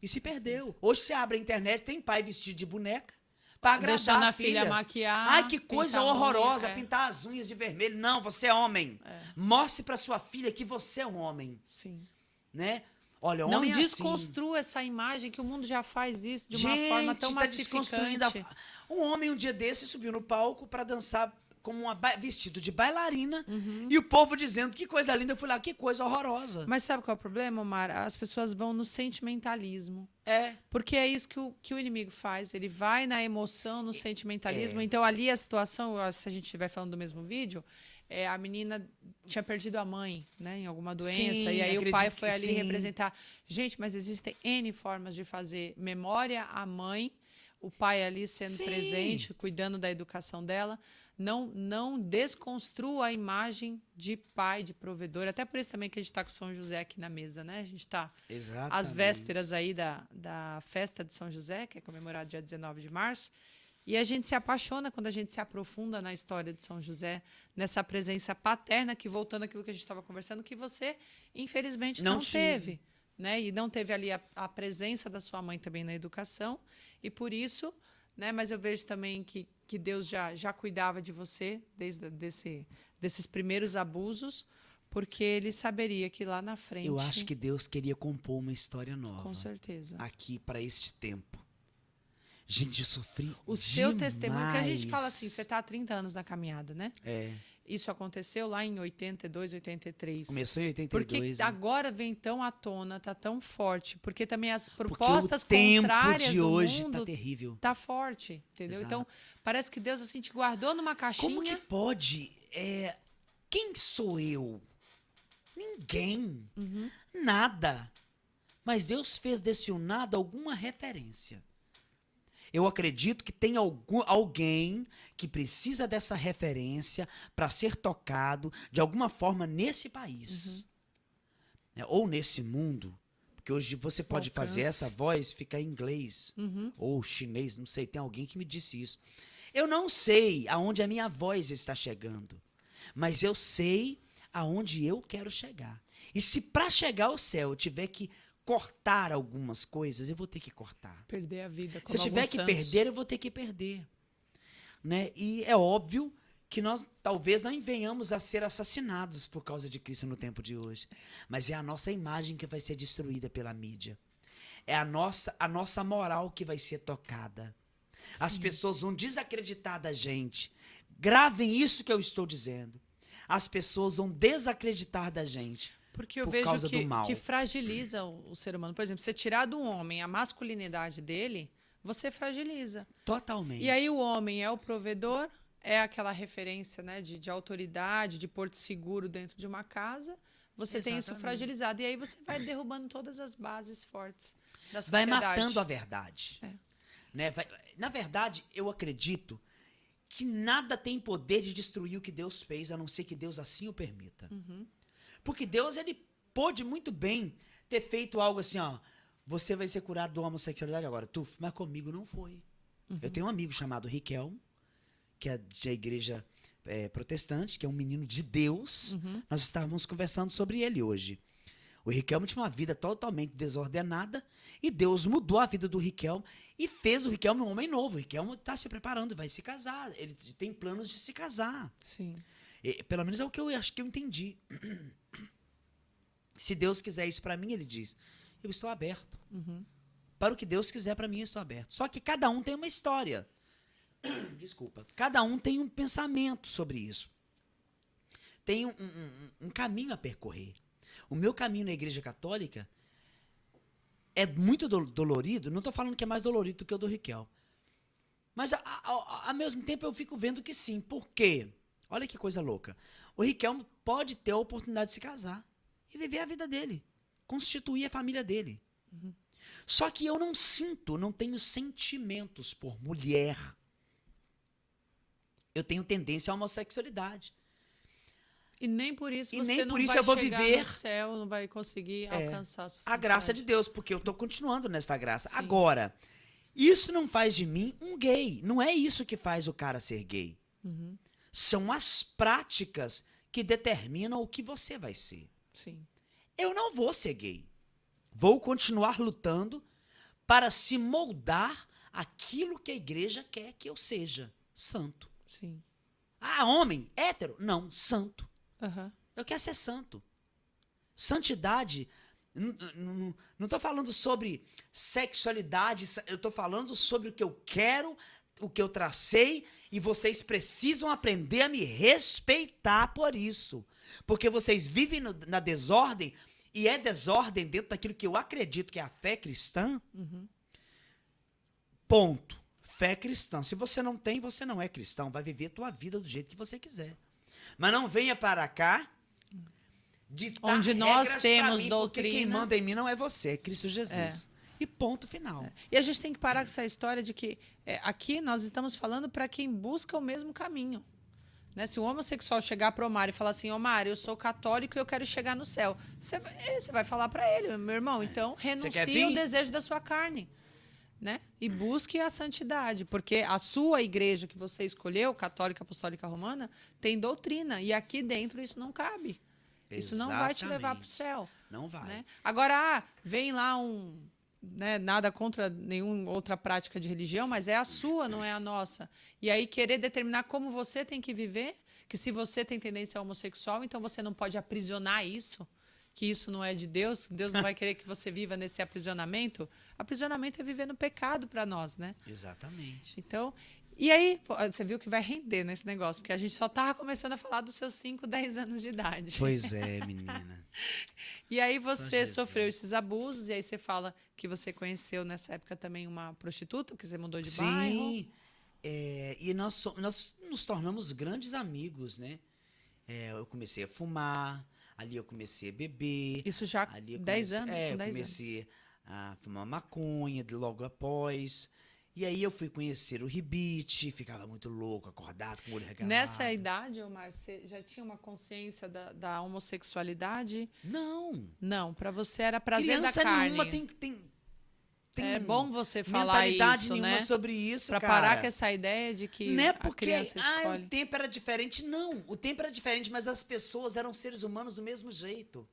E se perdeu. Hoje você abre a internet, tem pai vestido de boneca para agradar Deixando a a filha maquiar. Ai, que coisa pintar a unha, horrorosa, pintar as unhas de vermelho. Não, você é homem. Mostre para sua filha que você é um homem. Sim. Né? Olha, Não homem é assim. desconstrua essa imagem que o mundo já faz isso de uma Gente, forma tão tá desconstruindo massificante. Um homem um dia desse subiu no palco para dançar como vestido de bailarina e o povo dizendo que coisa linda. Eu fui lá, que coisa horrorosa. Mas sabe qual é o problema, Omar? As pessoas vão no sentimentalismo. É. Porque é isso que o inimigo faz. Ele vai na emoção, no sentimentalismo. Então, ali a situação, se a gente estiver falando do mesmo vídeo, a menina tinha perdido a mãe, né, em alguma doença. Sim, e aí o pai foi ali sim. representar. Gente, mas existem N formas de fazer memória à mãe, o pai ali sendo Sim. presente, cuidando da educação dela. Não desconstrua a imagem de pai, de provedor. Até por isso também que a gente está com São José aqui na mesa, né? A gente está às vésperas aí da festa de São José, que é comemorado dia 19 de março. E a gente se apaixona quando a gente se aprofunda na história de São José, nessa presença paterna, que, voltando àquilo que a gente estava conversando, que você, infelizmente, não teve. Né? E não teve ali a presença da sua mãe também na educação. E por isso, né? Mas eu vejo também que Deus já cuidava de você desde desses primeiros abusos, porque ele saberia que lá na frente... Eu acho que Deus queria compor uma história nova. Com certeza. Aqui para este tempo. Gente, eu sofri O seu demais. testemunho, que a gente fala assim, você está há 30 anos na caminhada, né? É, Isso aconteceu lá em 82, 83. começou em 82, Porque né? agora vem tão à tona, tá tão forte, porque também as Porque propostas o tempo contrárias de do hoje mundo tá terrível. tá forte, entendeu? Exato. Então, parece que Deus assim te guardou numa Como que caixinha. pode? Quem sou eu? Ninguém. Nada. Mas Deus fez desse nada alguma referência. Eu acredito que tem alguém que precisa dessa referência para ser tocado de alguma forma nesse país. Né? Ou nesse mundo. Porque hoje você pode fazer essa voz ficar em inglês. Ou chinês, não sei. Tem alguém que me disse isso. Eu não sei aonde a minha voz está chegando. Mas eu sei aonde eu quero chegar. E se para chegar ao céu eu tiver que cortar algumas coisas, eu vou ter que cortar. Perder a vida. Se eu tiver que perder, eu vou ter que perder. Né? E é óbvio que nós talvez não venhamos a ser assassinados por causa de Cristo no tempo de hoje. Mas é a nossa imagem que vai ser destruída pela mídia. É a nossa moral que vai ser tocada. Sim. As pessoas vão desacreditar da gente. Gravem isso que eu estou dizendo. As pessoas vão desacreditar da gente. Porque eu vejo que fragiliza o ser humano. Por exemplo, você tirar do homem a masculinidade dele, você fragiliza. Totalmente. E aí o homem é o provedor, é aquela referência, né, de autoridade, de porto seguro dentro de uma casa. Você tem isso fragilizado. E aí você vai derrubando todas as bases fortes da sociedade. Vai matando a verdade. Né? Na verdade, eu acredito que nada tem poder de destruir o que Deus fez, a não ser que Deus assim o permita. Porque Deus, ele pôde muito bem ter feito algo assim, ó, você vai ser curado da homossexualidade agora, mas comigo não foi. Eu tenho um amigo chamado Riquelme, que é da igreja protestante, que é um menino de Deus. Nós estávamos conversando sobre ele hoje. O Riquelme tinha uma vida totalmente desordenada e Deus mudou a vida do Riquelme e fez o Riquelme um homem novo. O Riquelme está se preparando, vai se casar. Ele tem planos de se casar. Sim. Pelo menos é o que eu acho que eu entendi. Se Deus quiser isso para mim, ele diz, eu estou aberto. Para o que Deus quiser para mim, eu estou aberto. Só que cada um tem uma história. Desculpa. Cada um tem um pensamento sobre isso. Tem um caminho a percorrer. O meu caminho na Igreja Católica é muito dolorido. Não estou falando que é mais dolorido do que o do Riquelme. Mas, ao mesmo tempo, eu fico vendo que sim. Por quê? Olha que coisa louca. O Riquelme pode ter a oportunidade de se casar e viver a vida dele. Constituir a família dele. Só que eu não tenho sentimentos por mulher. Eu tenho tendência à homossexualidade. E nem por isso E você nem não por isso vai eu vou chegar viver no céu, não vai conseguir alcançar a sua a graça de Deus, porque eu estou continuando nesta graça. Sim. Agora, isso não faz de mim um gay. Não é isso que faz o cara ser gay. São as práticas que determinam o que você vai ser. Sim. Eu não vou ser gay. Vou continuar lutando para se moldar aquilo que a igreja quer que eu seja. Santo. Sim. Ah, homem, hétero? Não, santo. Uhum. Eu quero ser santo. Santidade, não estou falando sobre sexualidade, eu estou falando sobre o que eu quero, o que eu tracei, e vocês precisam aprender a me respeitar por isso. Porque vocês vivem na desordem, e é desordem dentro daquilo que eu acredito que é a fé cristã. Ponto. Fé cristã. Se você não tem, você não é cristão. Vai viver a tua vida do jeito que você quiser. Mas não venha para cá ditar onde nós regras temos pra mim, doutrina. porque quem manda em mim não é você, é Cristo Jesus. E ponto final. E a gente tem que parar com essa história de que aqui nós estamos falando para quem busca o mesmo caminho. Né? Se o homossexual chegar para o Omar e falar assim, Omar, eu sou católico e eu quero chegar no céu, você vai falar para ele, meu irmão, então renuncie ao desejo da sua carne. Né? E busque a santidade, porque a sua igreja que você escolheu, Católica Apostólica Romana, tem doutrina, e aqui dentro isso não cabe. Isso não vai te levar para o céu. Não vai. Né? Agora, vem lá nada contra nenhuma outra prática de religião, mas é a sua, não é a nossa. E aí querer determinar como você tem que viver, que se você tem tendência homossexual, então você não pode aprisionar isso. que isso não é de Deus, que Deus não vai querer que você viva nesse aprisionamento. Aprisionamento é viver no pecado para nós, né? Exatamente. Então, e aí, pô, você viu que vai render nesse negócio, porque a gente só estava começando a falar dos seus 5, 10 anos de idade. Pois é, menina. E aí Só você Jesus. sofreu esses abusos, e aí você fala que você conheceu nessa época também uma prostituta, porque você mudou de bairro. Sim. E nós nos tornamos grandes amigos, né? Eu comecei a fumar, ali eu comecei a beber. Isso já Ali eu 10 comecei, anos? eu Com 10 comecei a fumar maconha logo após. E aí eu fui conhecer o ribite, ficava muito louco, acordado, com o olho regalado. Nessa idade, Omar, você já tinha uma consciência da homossexualidade? Não. Não, para você era prazer Criança da carne. nenhuma tem É bom você falar mentalidade isso, nenhuma né? sobre isso, Para cara. parar com essa ideia de que Não é a porque criança escolhe. o tempo era diferente. Não, o tempo era diferente, mas as pessoas eram seres humanos do mesmo jeito.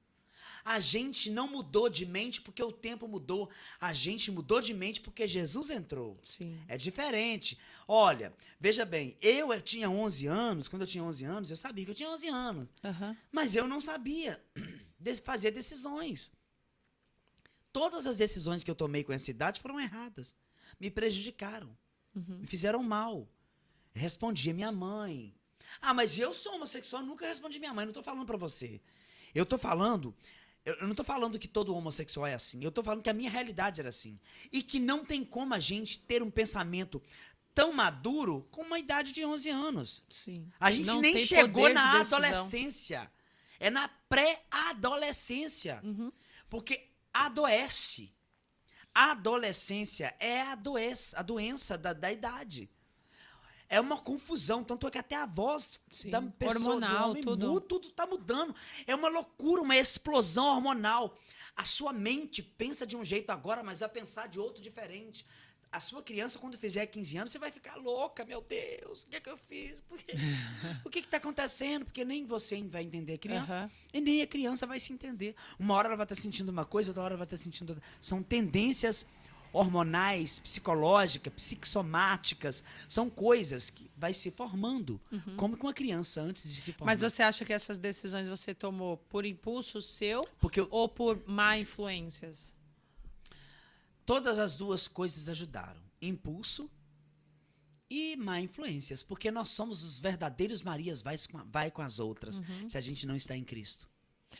A gente não mudou de mente porque o tempo mudou. A gente mudou de mente porque Jesus entrou. Sim. É diferente. Olha, veja bem, eu tinha 11 anos, quando eu tinha 11 anos, eu sabia que eu tinha 11 anos. Aham. Mas eu não sabia fazer decisões. Todas as decisões que eu tomei com essa idade foram erradas. Me prejudicaram. Me fizeram mal. Respondi a minha mãe. Ah, mas eu sou homossexual, nunca respondi minha mãe. Não tô falando pra você. Eu tô falando... Eu não tô falando que todo homossexual é assim. Eu tô falando que a minha realidade era assim. E que não tem como a gente ter um pensamento tão maduro com uma idade de 11 anos. Sim. A gente Não nem tem chegou poder de na decisão. adolescência. É na pré-adolescência. Porque adoece. A adolescência é a doença da idade. É uma confusão, tanto é que até a voz Sim, da pessoa, hormonal, do homem, tudo. tudo tá mudando. É uma loucura, uma explosão hormonal. A sua mente pensa de um jeito agora, mas vai pensar de outro diferente. A sua criança, quando fizer 15 anos, você vai ficar louca, meu Deus, o que é que eu fiz? O que está acontecendo? Porque nem você vai entender a criança, Aham. e nem a criança vai se entender. Uma hora ela vai estar sentindo uma coisa, outra hora ela vai estar sentindo outra. São tendências hormonais, psicológicas, psicossomáticas, são coisas que vai se formando, como com a criança antes de se formar. Mas você acha que essas decisões você tomou por impulso seu Porque ou por má influências? todas as duas coisas ajudaram. Impulso e má influências. Porque nós somos os verdadeiros Marias vai com as outras, se a gente não está em Cristo.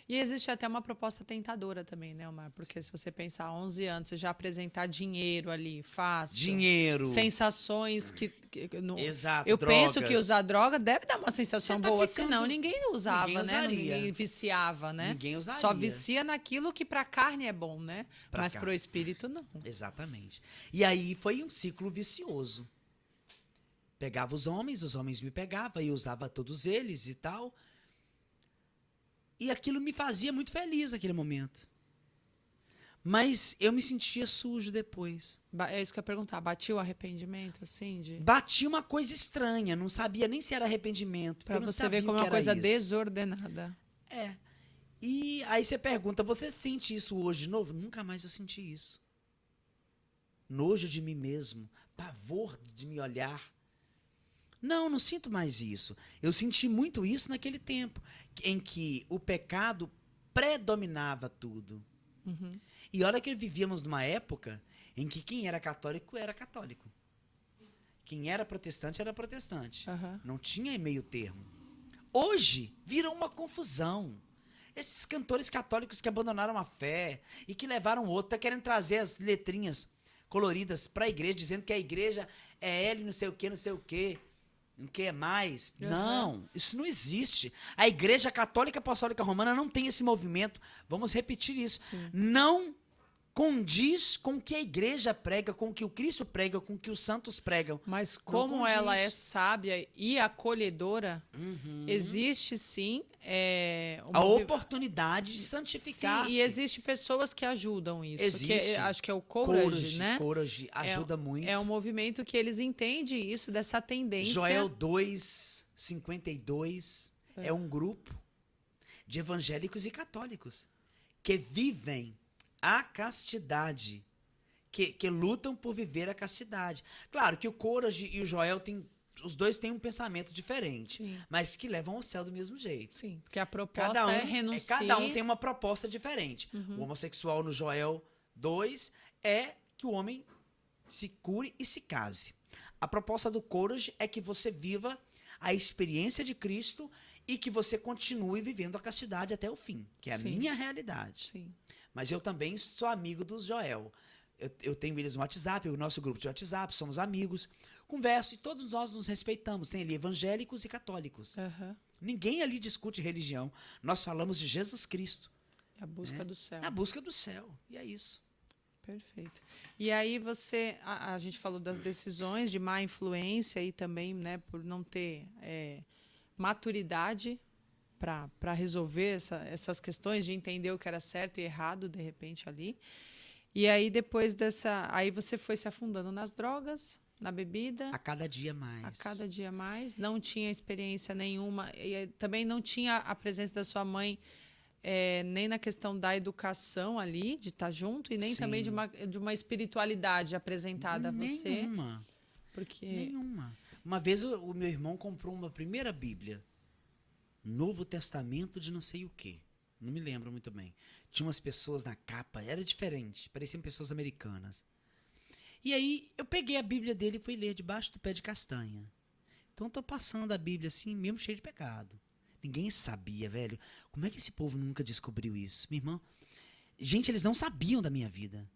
E existe até uma proposta tentadora também, né, Omar? Porque se você pensar 11 anos, você já apresentar dinheiro ali, fácil. Dinheiro. Sensações Exato, eu drogas. penso que usar droga deve dar uma sensação Você tá boa, ficando- senão ninguém usava, ninguém né? usaria. Ninguém viciava, né? Ninguém usaria. Só vicia naquilo que pra carne é bom, né? Pra Mas carne. pro espírito não. Exatamente. E aí foi um ciclo vicioso. Pegava os homens me pegavam e usava todos eles e tal. E aquilo me fazia muito feliz naquele momento. Mas eu me sentia sujo depois. É isso que eu ia perguntar. Batia o arrependimento, assim, de... Batia uma coisa estranha, não sabia nem se era arrependimento. porque Pra eu não você sabia ver o como é que uma era coisa isso. desordenada. É. E aí você pergunta, você sente isso hoje de novo? Nunca mais eu senti isso. Nojo de mim mesmo, pavor de me olhar. Não sinto mais isso. Eu senti muito isso naquele tempo, em que o pecado predominava tudo. E olha que vivíamos numa época em que quem era católico era católico. Quem era protestante era protestante. Aham. Não tinha meio termo. Hoje virou uma confusão. Esses cantores católicos que abandonaram a fé e que levaram outro, tá querendo trazer as letrinhas coloridas para a igreja, dizendo que a igreja é L, não sei o quê, não sei o quê. Não quer mais? Uhum. Não, isso não existe. A Igreja Católica Apostólica Romana não tem esse movimento. Vamos repetir isso. Sim. Não condiz com o que a igreja prega, com o que o Cristo prega, com o que os santos pregam. Mas Não como condiz. ela é sábia e acolhedora, existe sim A oportunidade de Sim, santificar-se. e existe pessoas que ajudam isso. Existe. Que, acho que é o Courage, né? Courage ajuda muito. É um movimento que eles entendem isso, dessa tendência. Joel 2:52 é um grupo de evangélicos e católicos que vivem a castidade, que lutam por viver a castidade. Claro que o Courage e o Joel têm os dois têm um pensamento diferente, Sim. mas que levam ao céu do mesmo jeito. Sim, porque a proposta é renunciar. Cada um tem uma proposta diferente. O homossexual no Joel 2 é que o homem se cure e se case. A proposta do Courage é que você viva a experiência de Cristo e que você continue vivendo a castidade até o fim, que é a Sim. minha realidade. Sim. Mas eu também sou amigo dos Joel. Eu tenho eles no WhatsApp, o nosso grupo de WhatsApp, somos amigos, converso e todos nós nos respeitamos. Tem ali evangélicos e católicos. Aham. Ninguém ali discute religião. Nós falamos de Jesus Cristo. É a busca do céu. É a busca do céu. E é isso. Perfeito. E aí a gente falou das decisões de má influência e também, né, por não ter maturidade para resolver essas questões de entender o que era certo e errado, de repente, ali. E aí, depois aí você foi se afundando nas drogas, na bebida. A cada dia mais. A cada dia mais. Não tinha experiência nenhuma. E também não tinha a presença da sua mãe nem na questão da educação ali, de estar junto, e nem Sim. também de uma espiritualidade apresentada a você. Nenhuma. Porque Nenhuma. Uma vez o meu irmão comprou uma primeira Bíblia. Novo Testamento de não sei o quê. Não me lembro muito bem. Tinha umas pessoas na capa, era diferente, pareciam pessoas americanas. E aí eu peguei a Bíblia dele e fui ler debaixo do pé de castanha. Então eu tô passando a Bíblia assim, mesmo cheio de pecado. Ninguém sabia, velho. Como é que esse povo nunca descobriu isso? Minha irmã, gente, eles não sabiam da minha vida.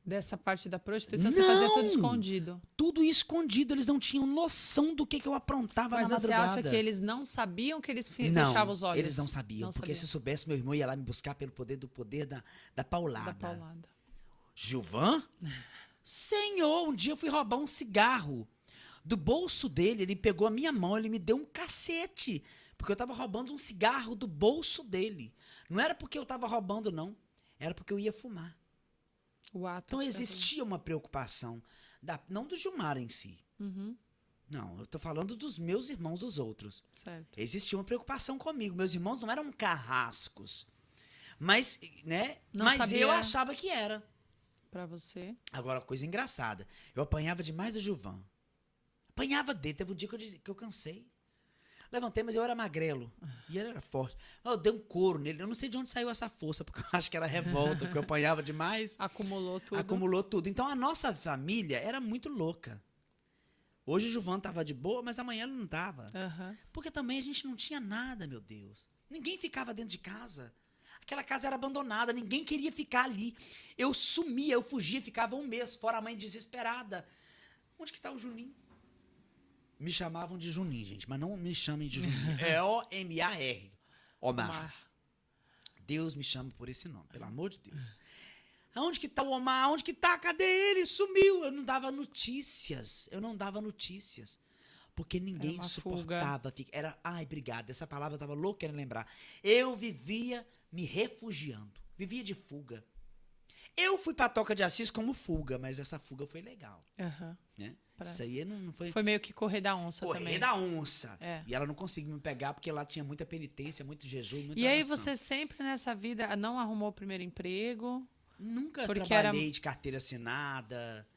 dessa parte da prostituição você fazia tudo Não! escondido. Tudo escondido, eles não tinham noção do que eu aprontava Mas na você madrugada. acha que eles não sabiam que eles Não, fechavam os olhos? eles não sabiam, porque se soubesse, meu irmão ia lá me buscar pelo poder da paulada. Da paulada. Gilvan? Senhor, um dia eu fui roubar um cigarro. Do bolso dele, ele pegou a minha mão, ele me deu um cacete. Porque eu tava roubando um cigarro do bolso dele. Não era porque eu tava roubando, não. Era porque eu ia fumar. O ato. Então existia uma preocupação, não do Gilmar em si. Uhum, Não, eu tô falando dos meus irmãos, dos outros. certo. Existia uma preocupação comigo. Meus irmãos não eram carrascos. Mas, né? Não Mas sabia. eu achava que era. Pra você. Agora, coisa engraçada. Eu apanhava demais do Gilvan. Apanhava dele. Teve um dia que eu cansei. Levantei, mas eu era magrelo. E ele era forte. Eu dei um couro nele. Eu não sei de onde saiu essa força, porque eu acho que era revolta, porque eu apanhava demais. Acumulou tudo. Acumulou tudo. Então, a nossa família era muito louca. Hoje o Gilvan tava de boa, mas amanhã ele não tava. Aham. Porque também a gente não tinha nada, meu Deus. Ninguém ficava dentro de casa. Aquela casa era abandonada, ninguém queria ficar ali. Eu sumia, eu fugia, ficava um mês fora, a mãe desesperada. Onde que está o Juninho? Me chamavam de Juninho, gente, mas não me chamem de Juninho. É O-M-A-R. Omar. Omar. Deus me chama por esse nome, pelo amor de Deus. Aonde que tá o Omar? Aonde que tá? Cadê ele? Sumiu. Eu não dava notícias. Porque ninguém uma suportava. Ai, obrigado. Essa palavra eu tava louco querendo lembrar. Eu vivia me refugiando. Vivia de fuga. Eu fui pra Toca de Assis como fuga, mas essa fuga foi legal. Aham. Né? Pra- Isso aí não foi... Foi meio que correr da onça Correr também. da onça. É. E ela não conseguiu me pegar porque lá tinha muita penitência, muito jejum e muita E aí oração. você sempre nessa vida não arrumou o primeiro emprego? Nunca Porque trabalhei de carteira assinada.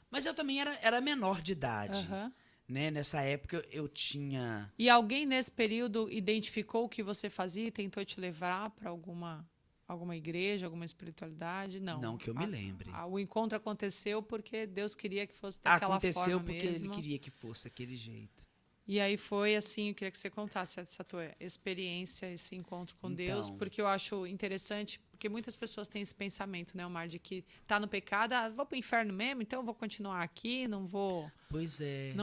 Mas eu também era menor de idade. Aham. Né? Nessa época eu tinha... E alguém nesse período identificou o que você fazia e tentou te levar para alguma igreja, alguma espiritualidade? Não. Não que eu me lembre. O encontro aconteceu porque Deus queria que fosse daquela Aconteceu forma porque mesmo. ele queria que fosse daquele jeito. E aí foi assim, eu queria que você contasse essa tua experiência, esse encontro com Deus, Então. porque eu acho interessante, porque muitas pessoas têm esse pensamento, né, Omar, de que tá no pecado, vou pro inferno mesmo, então eu vou continuar aqui, não vou Pois é.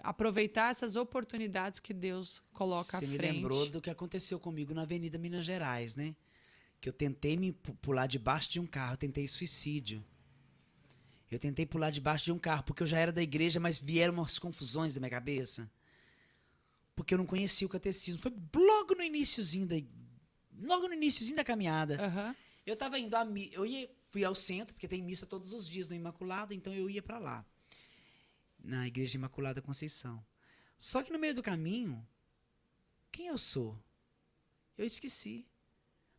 aproveitar essas oportunidades que Deus coloca à Você me frente. lembrou do que aconteceu comigo na Avenida Minas Gerais, né? Que eu tentei me pular debaixo de um carro, eu tentei suicídio. Eu tentei pular debaixo de um carro, porque eu já era da igreja, mas vieram umas confusões na minha cabeça. Porque eu não conhecia o catecismo. Foi logo no iniciozinho da caminhada. Aham. Eu tava indo fui ao centro, porque tem missa todos os dias no Imaculada, então eu ia para lá. Na Igreja Imaculada Conceição. Só que no meio do caminho, quem eu sou? Eu esqueci.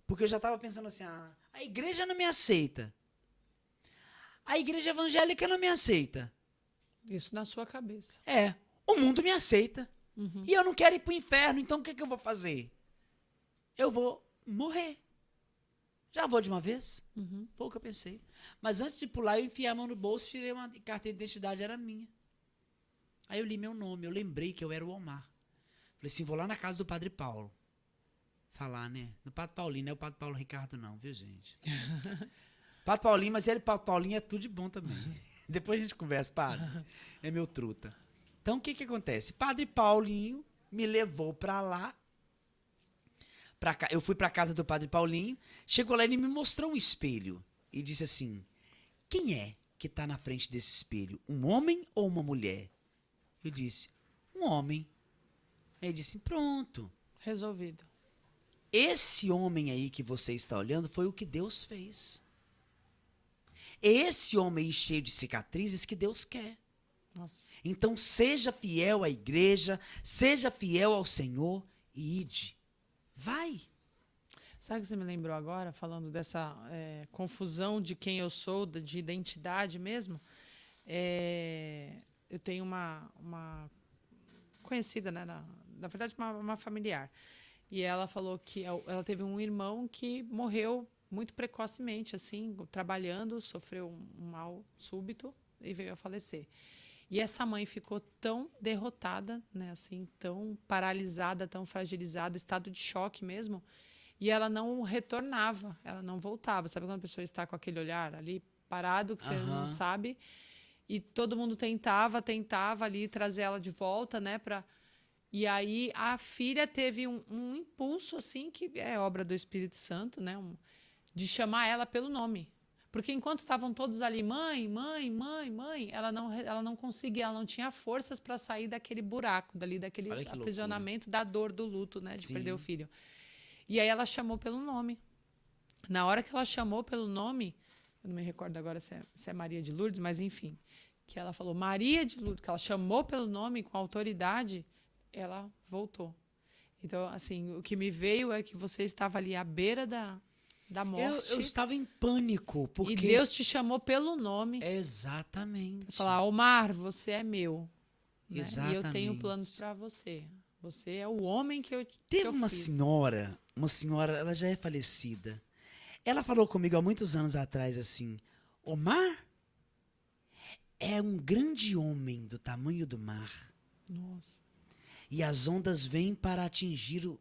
Porque eu já estava pensando assim, a igreja não me aceita. A igreja evangélica não me aceita. Isso na sua cabeça. O mundo me aceita. Uhum. E eu não quero ir pro inferno, então o que eu vou fazer? Eu vou morrer. Já vou de uma vez? Uhum. Foi o que eu pensei. Mas antes de pular, eu enfiei a mão no bolso, tirei uma carteira de identidade, era minha. Aí eu li meu nome, eu lembrei que eu era o Omar. Falei assim, vou lá na casa do Padre Paulo. Falar, né? No Padre Paulinho, não é o Padre Paulo Ricardo não, viu, gente? Padre Paulinho, mas ele, Padre Paulinho, é tudo de bom também. Depois a gente conversa, padre. É meu truta. Então, o que acontece? Padre Paulinho me levou pra lá. Eu fui pra casa do Padre Paulinho. Chegou lá e ele me mostrou um espelho. E disse assim, quem é que tá na frente desse espelho? Um homem ou uma mulher? Eu disse, um homem. Aí ele disse, pronto. Resolvido. Esse homem aí que você está olhando foi o que Deus fez. Esse homem aí cheio de cicatrizes que Deus quer. Nossa. Então seja fiel à igreja, seja fiel ao Senhor e ide. Vai. Sabe o que você me lembrou agora, falando dessa confusão de quem eu sou, de identidade mesmo? Eu tenho uma conhecida, né, na verdade, uma familiar. E ela falou que ela teve um irmão que morreu muito precocemente, assim, trabalhando, sofreu um mal súbito e veio a falecer. E essa mãe ficou tão derrotada, né, assim, tão paralisada, tão fragilizada, estado de choque mesmo, e ela não retornava, ela não voltava. Sabe quando a pessoa está com aquele olhar ali parado, que você não sabe? E todo mundo tentava ali trazer ela de volta, né, E aí a filha teve um impulso, assim, que é obra do Espírito Santo, né, de chamar ela pelo nome. Porque enquanto estavam todos ali, mãe, mãe, mãe, mãe, ela não conseguia, ela não tinha forças para sair daquele buraco, daquele aprisionamento da dor do luto, né, de perder o filho. E aí ela chamou pelo nome. Na hora que ela chamou pelo nome, eu não me recordo agora se é Maria de Lourdes, mas enfim, que ela falou Maria de Lourdes, que ela chamou pelo nome com autoridade, ela voltou. Então, assim, o que me veio é que você estava ali à beira da morte. Eu estava em pânico, porque... E Deus te chamou pelo nome. Exatamente. Pra falar, Omar, você é meu. Né? Exatamente. E eu tenho planos para você. Você é o homem que eu Teve que eu uma fiz. senhora, ela já é falecida. Ela falou comigo há muitos anos atrás assim, Omar é um grande homem do tamanho do mar. Nossa. E as ondas vêm para atingir o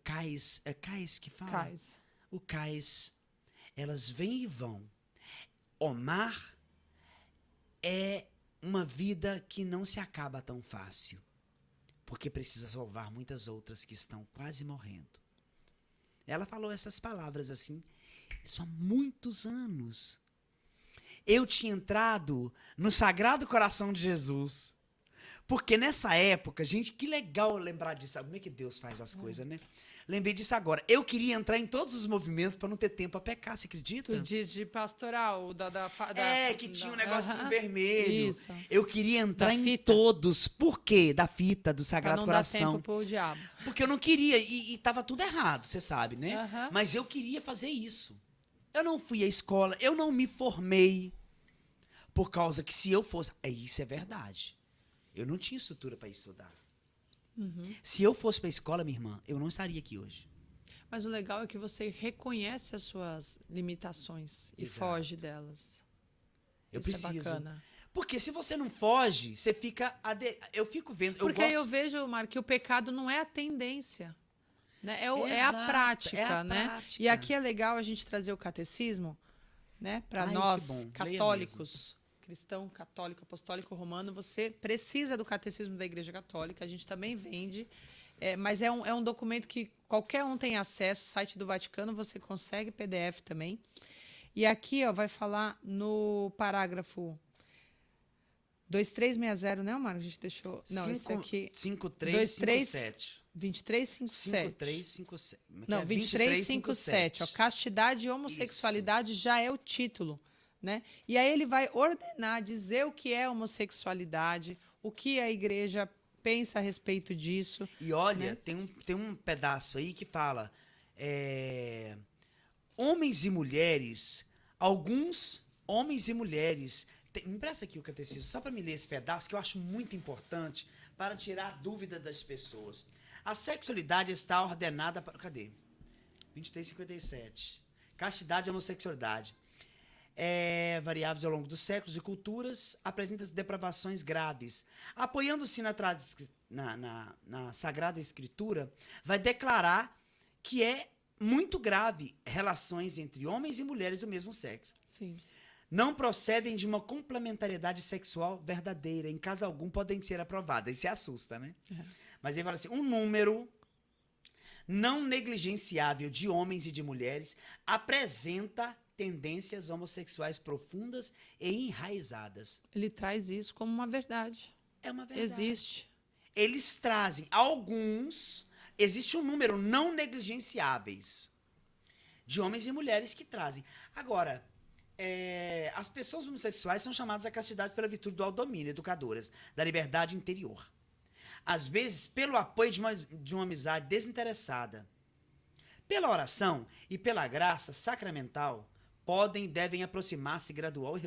cais. É cais que fala? Cais. O cais. Elas vêm e vão. Omar é uma vida que não se acaba tão fácil. Porque precisa salvar muitas outras que estão quase morrendo. Ela falou essas palavras assim, isso há muitos anos. Eu tinha entrado no Sagrado Coração de Jesus. Porque nessa época, gente, que legal lembrar disso. Sabe como é que Deus faz as coisas, né? Lembrei disso agora. Eu queria entrar em todos os movimentos para não ter tempo a pecar, você acredita? Tu diz de pastoral, que tinha um negocinho vermelho. Isso. Eu queria entrar em fita. todos. Por quê? Da fita, do Sagrado Pra não Coração. dar tempo pro diabo. Porque eu não queria, e tava tudo errado, você sabe, né? Aham. Mas eu queria fazer isso. Eu não fui à escola, eu não me formei. Por causa que se eu fosse... Isso é verdade. Eu não tinha estrutura para estudar. Se eu fosse para a escola, minha irmã, eu não estaria aqui hoje. Mas o legal é que você reconhece as suas limitações e Exato. foge delas. Eu Isso preciso. é bacana. Porque se você não foge, você fica... Eu fico vendo... Porque aí eu vejo, Mar, que o pecado não é a tendência. Né? É a Exato, prática, é a né? prática. E aqui é legal a gente trazer o catecismo, né? Para Ai, nós, que bom. Leia católicos, cristão, católico, apostólico, romano, você precisa do catecismo da Igreja Católica. A gente também vende, mas é um documento que qualquer um tem acesso. Site do Vaticano, você consegue PDF também. E aqui vai falar no parágrafo 2360, né, Mário? A gente deixou... Não, esse aqui... 5357. 2357. 5357. Não, 2357. Ó, castidade e homossexualidade já é o título. Né? E aí ele vai ordenar, dizer o que é homossexualidade, o que a igreja pensa a respeito disso. E olha, né? tem um pedaço aí que fala homens e mulheres, alguns homens e mulheres Me empresta aqui o catecismo, só para me ler esse pedaço, que eu acho muito importante para tirar a dúvida das pessoas. A sexualidade está ordenada para... Cadê? 23:57. Castidade e homossexualidade. Variáveis ao longo dos séculos e culturas, apresentam-se depravações graves. Apoiando-se na Sagrada Escritura, vai declarar que é muito grave relações entre homens e mulheres do mesmo sexo. Sim. Não procedem de uma complementariedade sexual verdadeira. Em caso algum, podem ser aprovadas. Isso assusta, né? Mas ele fala assim, um número não negligenciável de homens e de mulheres apresenta tendências homossexuais profundas e enraizadas. Ele traz isso como uma verdade. É uma verdade. Existe. Eles trazem alguns... Existe um número não negligenciáveis de homens e mulheres que trazem. Agora, as pessoas homossexuais são chamadas à castidade pela virtude do autodomínio, educadoras, da liberdade interior. Às vezes, pelo apoio de uma amizade desinteressada. Pela oração e pela graça sacramental, podem e devem aproximar-se gradual e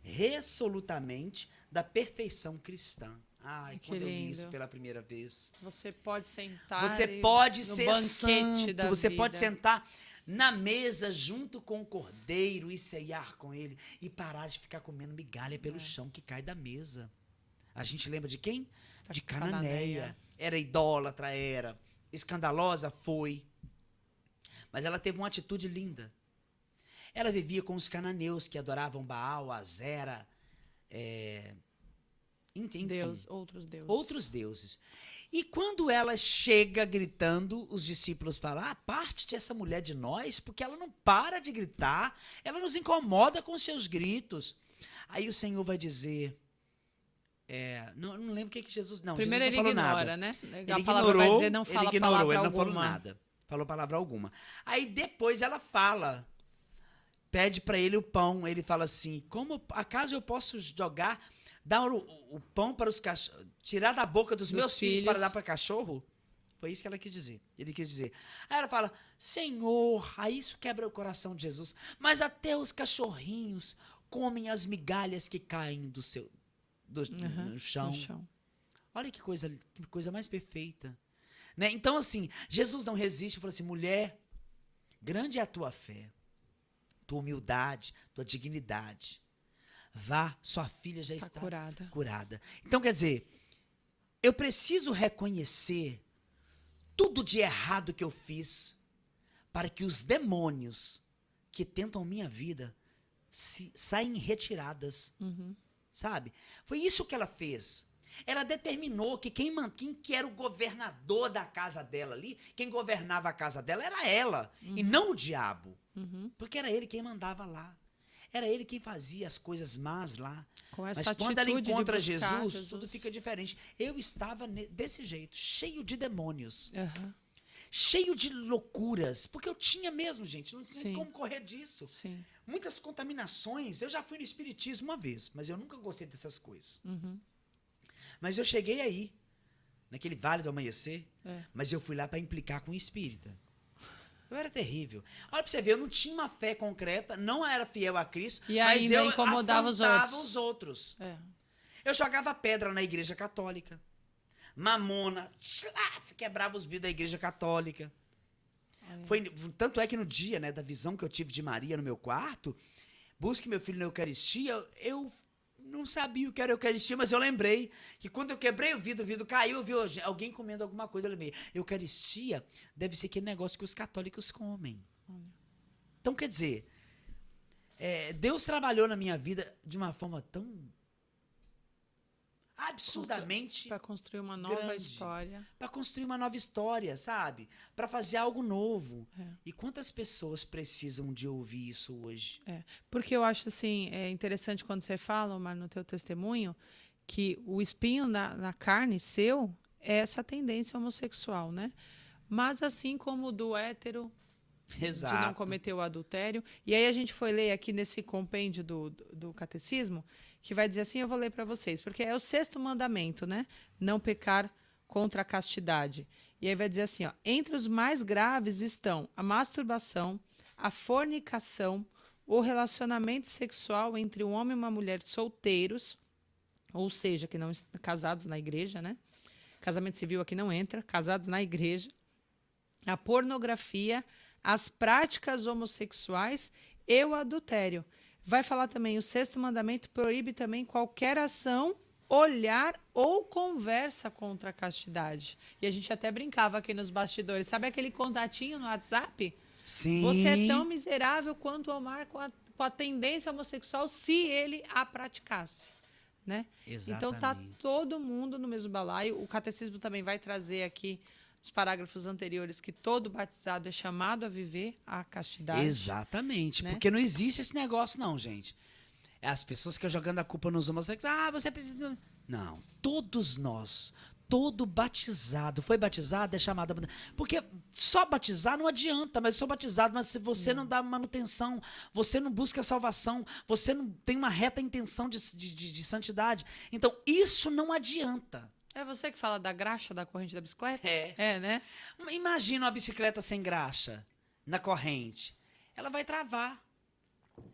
resolutamente da perfeição cristã. Ai, que quando eu li lindo. isso pela primeira vez. Você pode sentar Você pode no ser banquete santo, da você vida. pode sentar na mesa junto com o cordeiro e ceiar com ele e parar de ficar comendo migalha pelo chão que cai da mesa. A gente lembra de quem? De Cananeia. Era idólatra, era. Escandalosa, foi. Mas ela teve uma atitude linda. Ela vivia com os cananeus que adoravam Baal, Azera, enfim, outros deuses. outros deuses. E quando ela chega gritando, os discípulos falam, parte essa mulher de nós, porque ela não para de gritar, ela nos incomoda com seus gritos. Aí o Senhor vai dizer, não lembro o que Jesus... Não, Primeiro Jesus ele não falou ignora, nada. né? Ele A palavra vai dizer não fala palavra ele não alguma. falou nada. Falou palavra alguma. Aí depois ela fala, pede para ele o pão. Ele fala assim, acaso eu posso dar o pão para os cachorros, tirar da boca dos meus filhos para dar para cachorro? Foi isso que ela quis dizer. Ele quis dizer. Aí ela fala, Senhor, aí isso quebra o coração de Jesus. Mas até os cachorrinhos comem as migalhas que caem no chão. No chão. Olha que coisa mais perfeita. Né? Então, assim, Jesus não resiste e fala assim, mulher, grande é a tua fé, tua humildade, tua dignidade. Vá, sua filha já está curada. Então, quer dizer, eu preciso reconhecer tudo de errado que eu fiz para que os demônios que tentam minha vida saem retiradas. Sabe? Foi isso que ela fez. Ela determinou que quem que era o governador da casa dela ali, quem governava a casa dela era ela, e não o diabo. Porque era ele quem mandava lá. Era ele quem fazia as coisas más lá. Mas quando ela encontra Jesus, tudo fica diferente. Eu estava desse jeito, cheio de demônios. Cheio de loucuras. Porque eu tinha mesmo, gente. Não sei como correr disso. Sim. Muitas contaminações. Eu já fui no espiritismo uma vez, mas eu nunca gostei dessas coisas. Mas eu cheguei aí, naquele Vale do Amanhecer, mas eu fui lá para implicar com o espírita. Eu era terrível. Olha pra você ver, eu não tinha uma fé concreta, não era fiel a Cristo, E mas ainda eu incomodava os outros. É. Eu jogava pedra na igreja católica. Mamona, quebrava os vidros da igreja católica. Tanto é que no dia, né, da visão que eu tive de Maria no meu quarto, busque meu filho na Eucaristia, eu não sabia o que era Eucaristia, mas eu lembrei que quando eu quebrei o vidro caiu, eu vi alguém comendo alguma coisa, eu lembrei, Eucaristia deve ser aquele negócio que os católicos comem. Então, quer dizer, Deus trabalhou na minha vida de uma forma tão absurdamente para construir uma nova grande, história. Para construir uma nova história, sabe? Para fazer algo novo. E quantas pessoas precisam de ouvir isso hoje? Porque eu acho assim, interessante quando você fala, Omar, no teu testemunho, que o espinho na carne seu é essa tendência homossexual, né? Mas assim como o do hétero, Exato. de não cometer o adultério. E aí a gente foi ler aqui nesse compêndio do catecismo, que vai dizer assim, eu vou ler para vocês, porque é o 6º mandamento, né? Não pecar contra a castidade. E aí vai dizer assim, entre os mais graves estão a masturbação, a fornicação, o relacionamento sexual entre um homem e uma mulher solteiros, ou seja, que não estão casados na igreja, né? Casamento civil aqui não entra, casados na igreja, a pornografia, as práticas homossexuais e o adultério. Vai falar também, o sexto mandamento proíbe também qualquer ação, olhar ou conversa contra a castidade. E a gente até brincava aqui nos bastidores. Sabe aquele contatinho no WhatsApp? Sim. Você é tão miserável quanto o Omar com a tendência homossexual se ele a praticasse. Né? Então tá todo mundo no mesmo balaio. O catecismo também vai trazer aqui os parágrafos anteriores que todo batizado é chamado a viver a castidade. Exatamente, né? Porque não existe esse negócio não, gente. As pessoas ficam jogando a culpa nos homossexuais. Você precisa... Não, todos nós, todo batizado, foi batizado, é chamado... Porque só batizar não adianta, mas sou batizado, mas se você não dá manutenção, você não busca salvação, você não tem uma reta intenção de santidade, então isso não adianta. É você que fala da graxa da corrente da bicicleta? É, né? Imagina uma bicicleta sem graxa na corrente. Ela vai travar.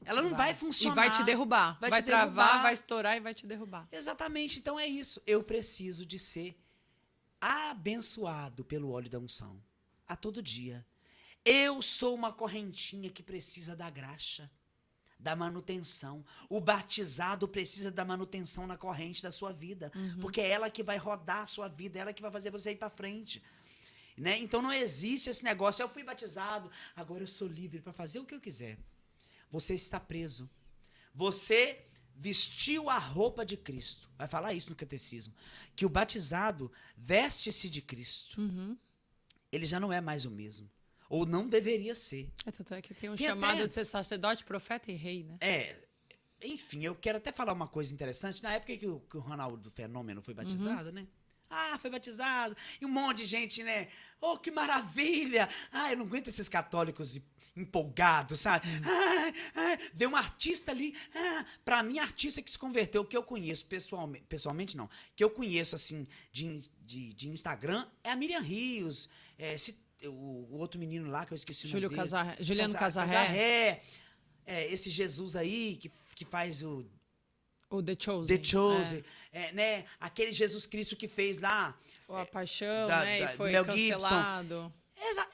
Ela não vai funcionar. E vai te derrubar. Vai travar, vai estourar e vai te derrubar. Exatamente. Então é isso. Eu preciso de ser abençoado pelo óleo da unção a todo dia. Eu sou uma correntinha que precisa da graxa, da manutenção. O batizado precisa da manutenção na corrente da sua vida, porque é ela que vai rodar a sua vida, é ela que vai fazer você ir para frente. Né? Então não existe esse negócio, eu fui batizado, agora eu sou livre para fazer o que eu quiser. Você está preso. Você vestiu a roupa de Cristo. Vai falar isso no catecismo. Que o batizado veste-se de Cristo. Ele já não é mais o mesmo. Ou não deveria ser. Tanto é que tem um chamado de ser sacerdote, profeta e rei, né? Enfim, eu quero até falar uma coisa interessante. Na época que o Ronaldo Fenômeno foi batizado, né? Ah, foi batizado. E um monte de gente, né? Oh, que maravilha! Ah, eu não aguento esses católicos empolgados, sabe? Deu um artista ali. Pra mim, artista que se converteu, que eu conheço pessoalmente não, que eu conheço, assim, de Instagram, é a Miriam Rios, o outro menino lá, que eu esqueci o nome dele. Juliano Casarré. Esse Jesus aí, que faz o The Chosen. The Chosen. Né? Aquele Jesus Cristo que fez lá... A Paixão, né? E foi cancelado.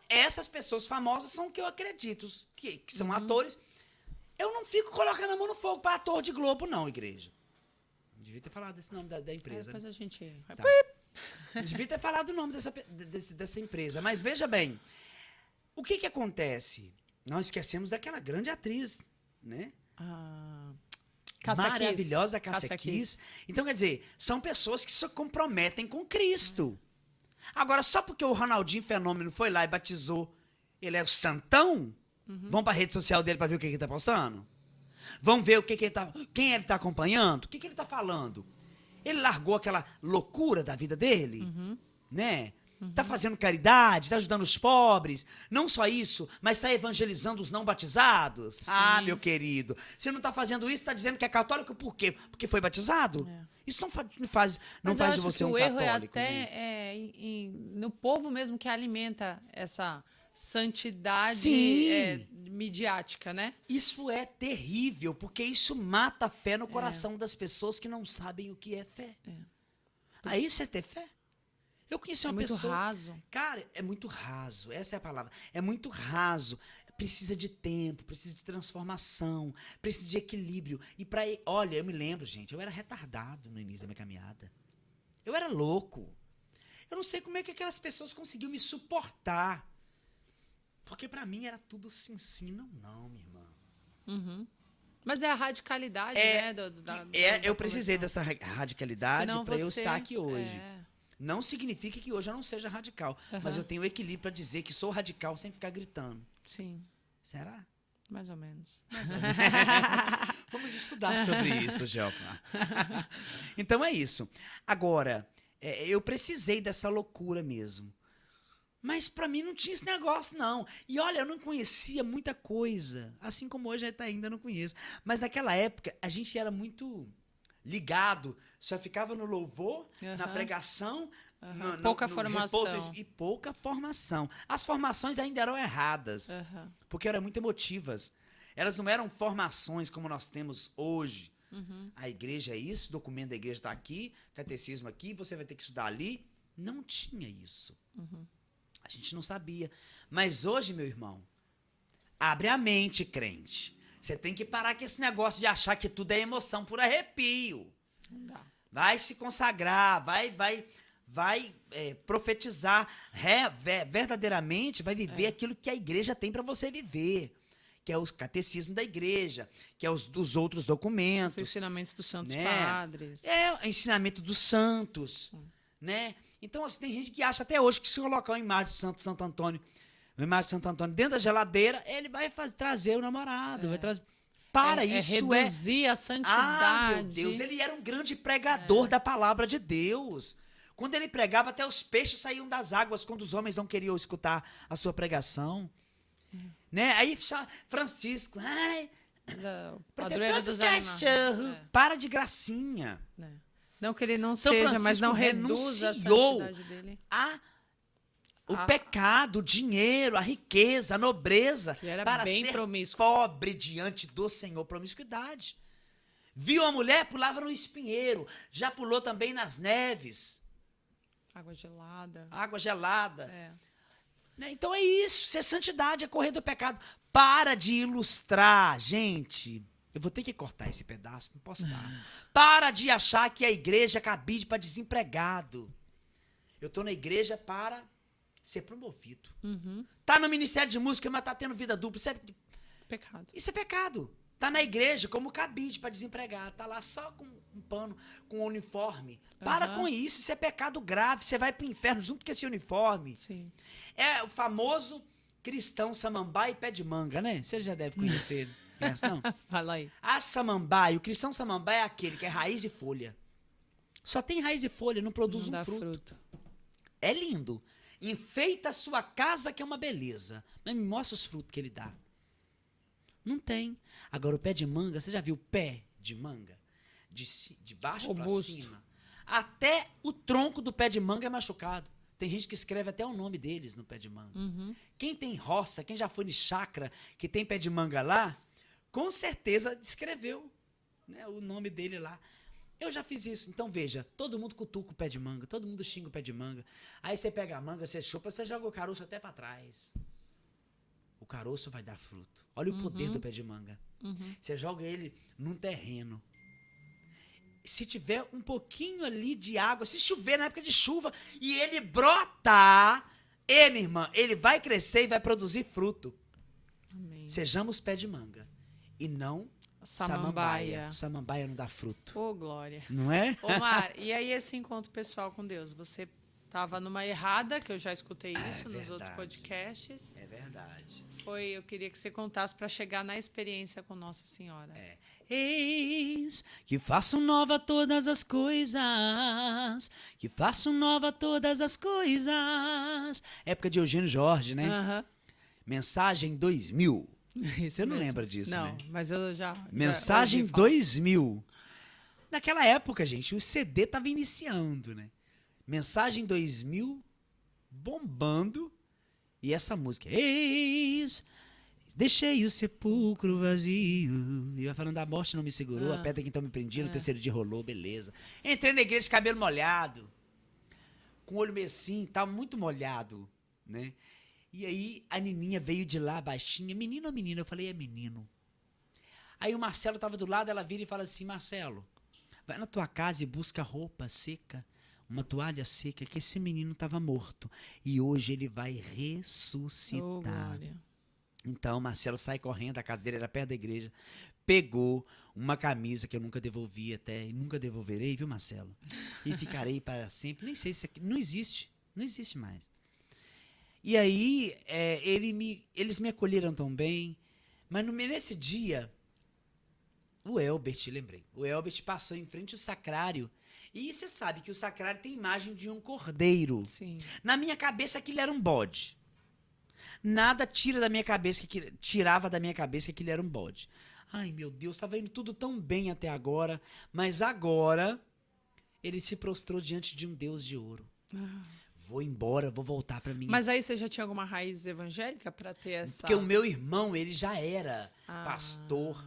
Essas pessoas famosas são que eu acredito, que são atores. Eu não fico colocando a mão no fogo para ator de Globo, não, igreja. Não devia ter falado desse nome da empresa. Depois a gente... Tá. Devia ter falado o nome dessa empresa. Mas veja bem, o que acontece? Nós esquecemos daquela grande atriz, né? Maravilhosa Cássia Kiss. Então, quer dizer, são pessoas que se comprometem com Cristo. Agora, só porque o Ronaldinho Fenômeno foi lá e batizou, ele é o santão, vão para a rede social dele para ver o que ele tá postando? Vão ver quem ele tá acompanhando? O que ele tá falando? Ele largou aquela loucura da vida dele, né? Tá fazendo caridade, tá ajudando os pobres. Não só isso, mas tá evangelizando os não batizados. Sim. Ah, meu querido, você não tá fazendo isso, tá dizendo que é católico por quê? Porque foi batizado? Isso não faz de você um católico. Mas eu acho que o erro é até no povo mesmo que alimenta essa santidade midiática, né? Isso é terrível, porque isso mata a fé no coração das pessoas que não sabem o que é fé. Aí isso é ter fé? Eu conheci uma pessoa... É muito raso. Cara, é muito raso. Essa é a palavra. É muito raso. Precisa de tempo, precisa de transformação, precisa de equilíbrio. E olha, eu me lembro, gente, eu era retardado no início da minha caminhada. Eu era louco. Eu não sei como é que aquelas pessoas conseguiam me suportar. Porque pra mim era tudo sim, não, minha irmã. Mas é a radicalidade, né? Eu precisei dessa radicalidade para eu estar aqui hoje. Não significa que hoje eu não seja radical, mas eu tenho equilíbrio para dizer que sou radical sem ficar gritando. Sim. Será? Mais ou menos. Vamos estudar sobre isso, Gelfa. Então é isso. Agora, eu precisei dessa loucura mesmo. Mas para mim não tinha esse negócio, não. E olha, eu não conhecia muita coisa. Assim como hoje ainda não conheço. Mas naquela época, a gente era muito... só ficava no louvor, na pregação, pouca formação. E pouca formação. As formações ainda eram erradas, porque eram muito emotivas. Elas não eram formações como nós temos hoje. A igreja é isso, o documento da igreja está aqui, catecismo aqui, você vai ter que estudar ali. Não tinha isso. A gente não sabia. Mas hoje, meu irmão, abre a mente, crente. Você tem que parar com esse negócio de achar que tudo é emoção por arrepio. Não dá. Vai se consagrar, vai profetizar, verdadeiramente vai viver aquilo que a igreja tem para você viver, que é o catecismo da igreja, que é os outros documentos. Os ensinamentos dos santos né? padres. É o ensinamento dos santos, né? Então, assim, tem gente que acha até hoje que se colocar uma imagem de Santo Antônio, uma imagem de Santo Antônio dentro da geladeira, ele vai trazer o namorado, vai trazer... Isso reduzir a santidade. meu Deus, ele era um grande pregador da palavra de Deus. Quando ele pregava, até os peixes saíam das águas quando os homens não queriam escutar a sua pregação. Né? Aí, Francisco, Padroeiro dos cachorros, para de gracinha. Não que ele não São seja, Francisco mas não reduza a renunciou santidade dele. O pecado, o dinheiro, a riqueza, a nobreza, Ele era para bem ser promíscuo. pobre diante do Senhor. Promiscuidade. Viu a mulher, pulava no espinheiro. Já pulou também nas neves. Água gelada. Água gelada. É. Né? Então é isso. Ser santidade é correr do pecado. Para de ilustrar, gente. Eu vou ter que cortar esse pedaço, não posso dar. Para de achar que a igreja é cabide para desempregado. Eu estou na igreja para ser promovido. Tá no ministério de música, mas tá tendo vida dupla. Pecado. Isso é pecado. Tá na igreja como cabide para desempregado. Tá lá só com um pano, com um uniforme. Para com isso. Isso é pecado grave. Você vai pro inferno junto com esse uniforme. Sim. É o famoso cristão samambaia e pé de manga, né? Você já deve conhecer. Conhece, não? Fala aí. A samambaia, o cristão samambaia é aquele que é raiz e folha. Só tem raiz e folha, não produz Não um dá fruto. fruto. É lindo. Enfeita a sua casa, que é uma beleza. Mas me mostra os frutos que ele dá. Não tem. Agora, o pé de manga, você já viu o pé de manga? De baixo para Robusto. cima. Até o tronco do pé de manga é machucado. Tem gente que escreve até o nome deles no pé de manga. Quem tem roça, quem já foi de chácara, que tem pé de manga lá, com certeza escreveu, né, o nome dele lá. Eu já fiz isso. Então, veja, todo mundo cutuca o pé de manga, todo mundo xinga o pé de manga. Aí você pega a manga, você chupa, você joga o caroço até para trás. O caroço vai dar fruto. Olha o poder do pé de manga. Você joga ele num terreno. Se tiver um pouquinho ali de água, se chover na época de chuva e ele brotar, minha irmã, ele vai crescer e vai produzir fruto. Amém. Sejamos pé de manga e não Samambaia. Samambaia não dá fruto. Ô, glória. Não é? Ô, Mar, e aí esse encontro pessoal com Deus? Você estava numa errada, que eu já escutei isso nos outros podcasts. É verdade. Eu queria que você contasse para chegar na experiência com Nossa Senhora. Eis que faço nova todas as coisas, que faço nova todas as coisas. Época de Eugênio Jorge, né? Aham. Mensagem 2000. Isso Você não mesmo. lembra disso, não, né? mas eu já Mensagem ouvi falar. 2000. Naquela época, gente, o CD tava iniciando, né? Mensagem 2000, bombando. E essa música, eis, deixei o sepulcro vazio. E vai falando, da morte não me segurou, a pedra que então me prendia, no terceiro dia rolou, beleza. Entrei na igreja de cabelo molhado, com o olho meio assim, tava muito molhado, né? E aí a Nininha veio de lá, baixinha, menino ou menina? Eu falei, é menino. Aí o Marcelo tava do lado, ela vira e fala assim, Marcelo, vai na tua casa e busca roupa seca, uma toalha seca, que esse menino estava morto. E hoje ele vai ressuscitar. Ô, glória. Então, Marcelo sai correndo, a casa dele era perto da igreja, pegou uma camisa que eu nunca devolvi até, e nunca devolverei, viu, Marcelo? E ficarei para sempre. Nem sei se aqui, não existe mais. E aí, eles me acolheram tão bem, mas nesse dia, o Elbert passou em frente ao sacrário. E você sabe que o sacrário tem imagem de um cordeiro. Sim. Na minha cabeça, aquilo era um bode. Nada tirava da minha cabeça que aquilo era um bode. Ai, meu Deus, estava indo tudo tão bem até agora, mas agora ele se prostrou diante de um Deus de ouro. vou embora, vou voltar para minha... Mas aí você já tinha alguma raiz evangélica para ter essa... Porque o meu irmão, ele já era pastor.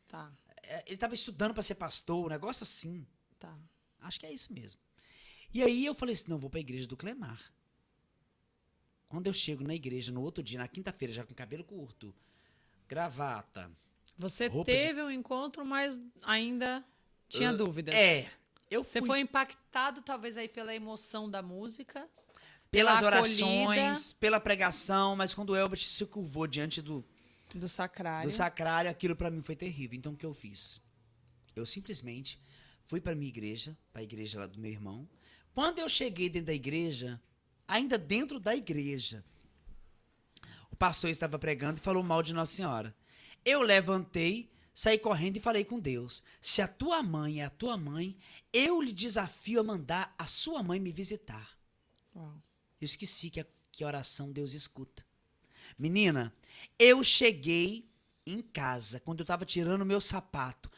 Tá, Ele estava estudando para ser pastor, um negócio assim. tá. Acho que é isso mesmo. E aí eu falei assim, não, vou para a igreja do Clemar. Quando eu chego na igreja, no outro dia, na quinta-feira, já com cabelo curto, gravata... Você roupa teve um encontro, mas ainda tinha dúvidas. Você foi impactado talvez aí pela emoção da música, pelas pela orações, acolhida pela pregação, mas quando o Elbert se curvou diante do sacrário. aquilo para mim foi terrível. Então o que eu fiz? Eu simplesmente fui para minha igreja, para a igreja lá do meu irmão. Quando eu cheguei dentro da igreja, ainda dentro da igreja, o pastor estava pregando e falou mal de Nossa Senhora. Eu levantei, saí correndo e falei com Deus. Se a tua mãe é a tua mãe, eu lhe desafio a mandar a sua mãe me visitar. Uau. Eu esqueci que a oração Deus escuta. Menina, eu cheguei em casa, quando eu estava tirando o meu sapato,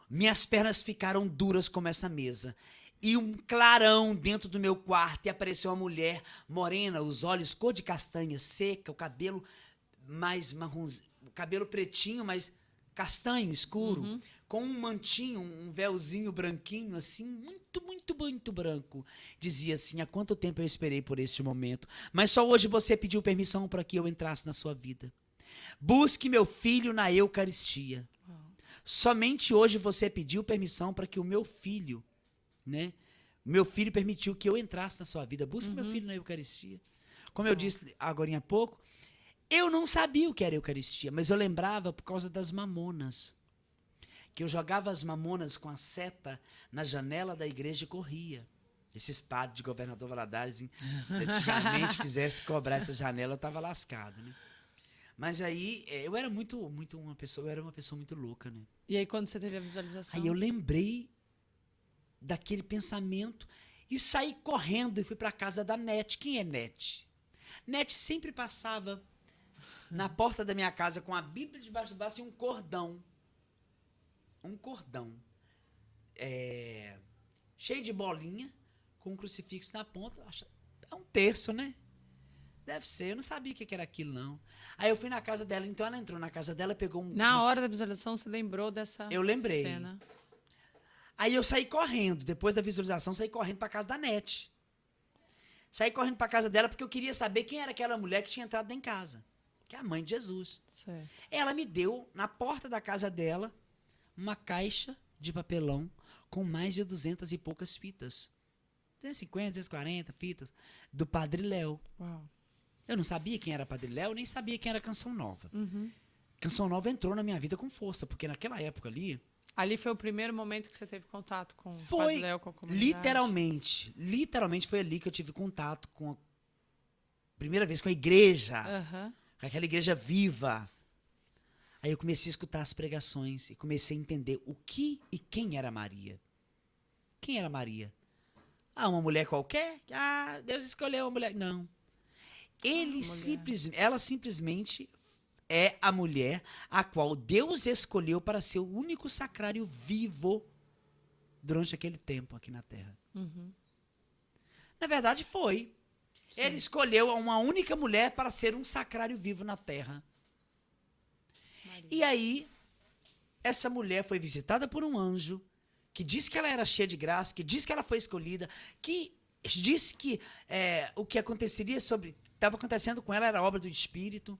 minhas pernas ficaram duras como essa mesa. E um clarão dentro do meu quarto, e apareceu uma mulher morena, os olhos cor de castanha, seca, o cabelo mais marronzinho, o cabelo pretinho, mas castanho, escuro, com um mantinho, um véuzinho branquinho, assim, muito, muito, muito branco. Dizia assim, há quanto tempo eu esperei por este momento, mas só hoje você pediu permissão para que eu entrasse na sua vida. Busque meu filho na Eucaristia. Somente hoje você pediu permissão para que o meu filho, né? Meu filho permitiu que eu entrasse na sua vida. Busque meu filho na Eucaristia. Como eu disse agora há pouco, eu não sabia o que era Eucaristia, mas eu lembrava por causa das mamonas. Que eu jogava as mamonas com a seta na janela da igreja e corria. Esses padres de Governador Valadares, se antigamente quisesse cobrar essa janela, eu estava lascado, né? Mas aí, eu era uma pessoa muito louca, né? E aí quando você teve a visualização? Aí eu lembrei daquele pensamento e saí correndo e fui para a casa da Nete. Quem é Nete? Nete sempre passava na porta da minha casa com a Bíblia debaixo do braço e um cordão. Um cordão. Cheio de bolinha, com um crucifixo na ponta. É um terço, né? Deve ser, eu não sabia o que era aquilo, não. Aí eu fui na casa dela, então ela entrou na casa dela, pegou Na hora da visualização, você lembrou dessa Eu lembrei. cena? Aí eu saí correndo, depois da visualização, saí correndo pra casa da Nete. Saí correndo pra casa dela porque eu queria saber quem era aquela mulher que tinha entrado em casa. Que é a mãe de Jesus. Certo. Ela me deu, na porta da casa dela, uma caixa de papelão com mais de 200 e poucas fitas. 250, 240 fitas, do Padre Léo. Uau. Eu não sabia quem era Padre Léo, nem sabia quem era Canção Nova. Canção Nova entrou na minha vida com força, porque naquela época ali... Ali foi o primeiro momento que você teve contato com o Foi, Padre Léo, com a comunidade? literalmente foi ali que eu tive contato com a primeira vez com a igreja, com aquela igreja viva. Aí eu comecei a escutar as pregações e comecei a entender o que e quem era Maria. Quem era Maria? Uma mulher qualquer? Deus escolheu uma mulher. Não. Ela simplesmente é a mulher a qual Deus escolheu para ser o único sacrário vivo durante aquele tempo aqui na Terra. Na verdade, foi. Sim. Ele escolheu uma única mulher para ser um sacrário vivo na Terra. Maria. E aí, essa mulher foi visitada por um anjo que disse que ela era cheia de graça, que disse que ela foi escolhida, que disse que o que estava acontecendo com ela era obra do Espírito.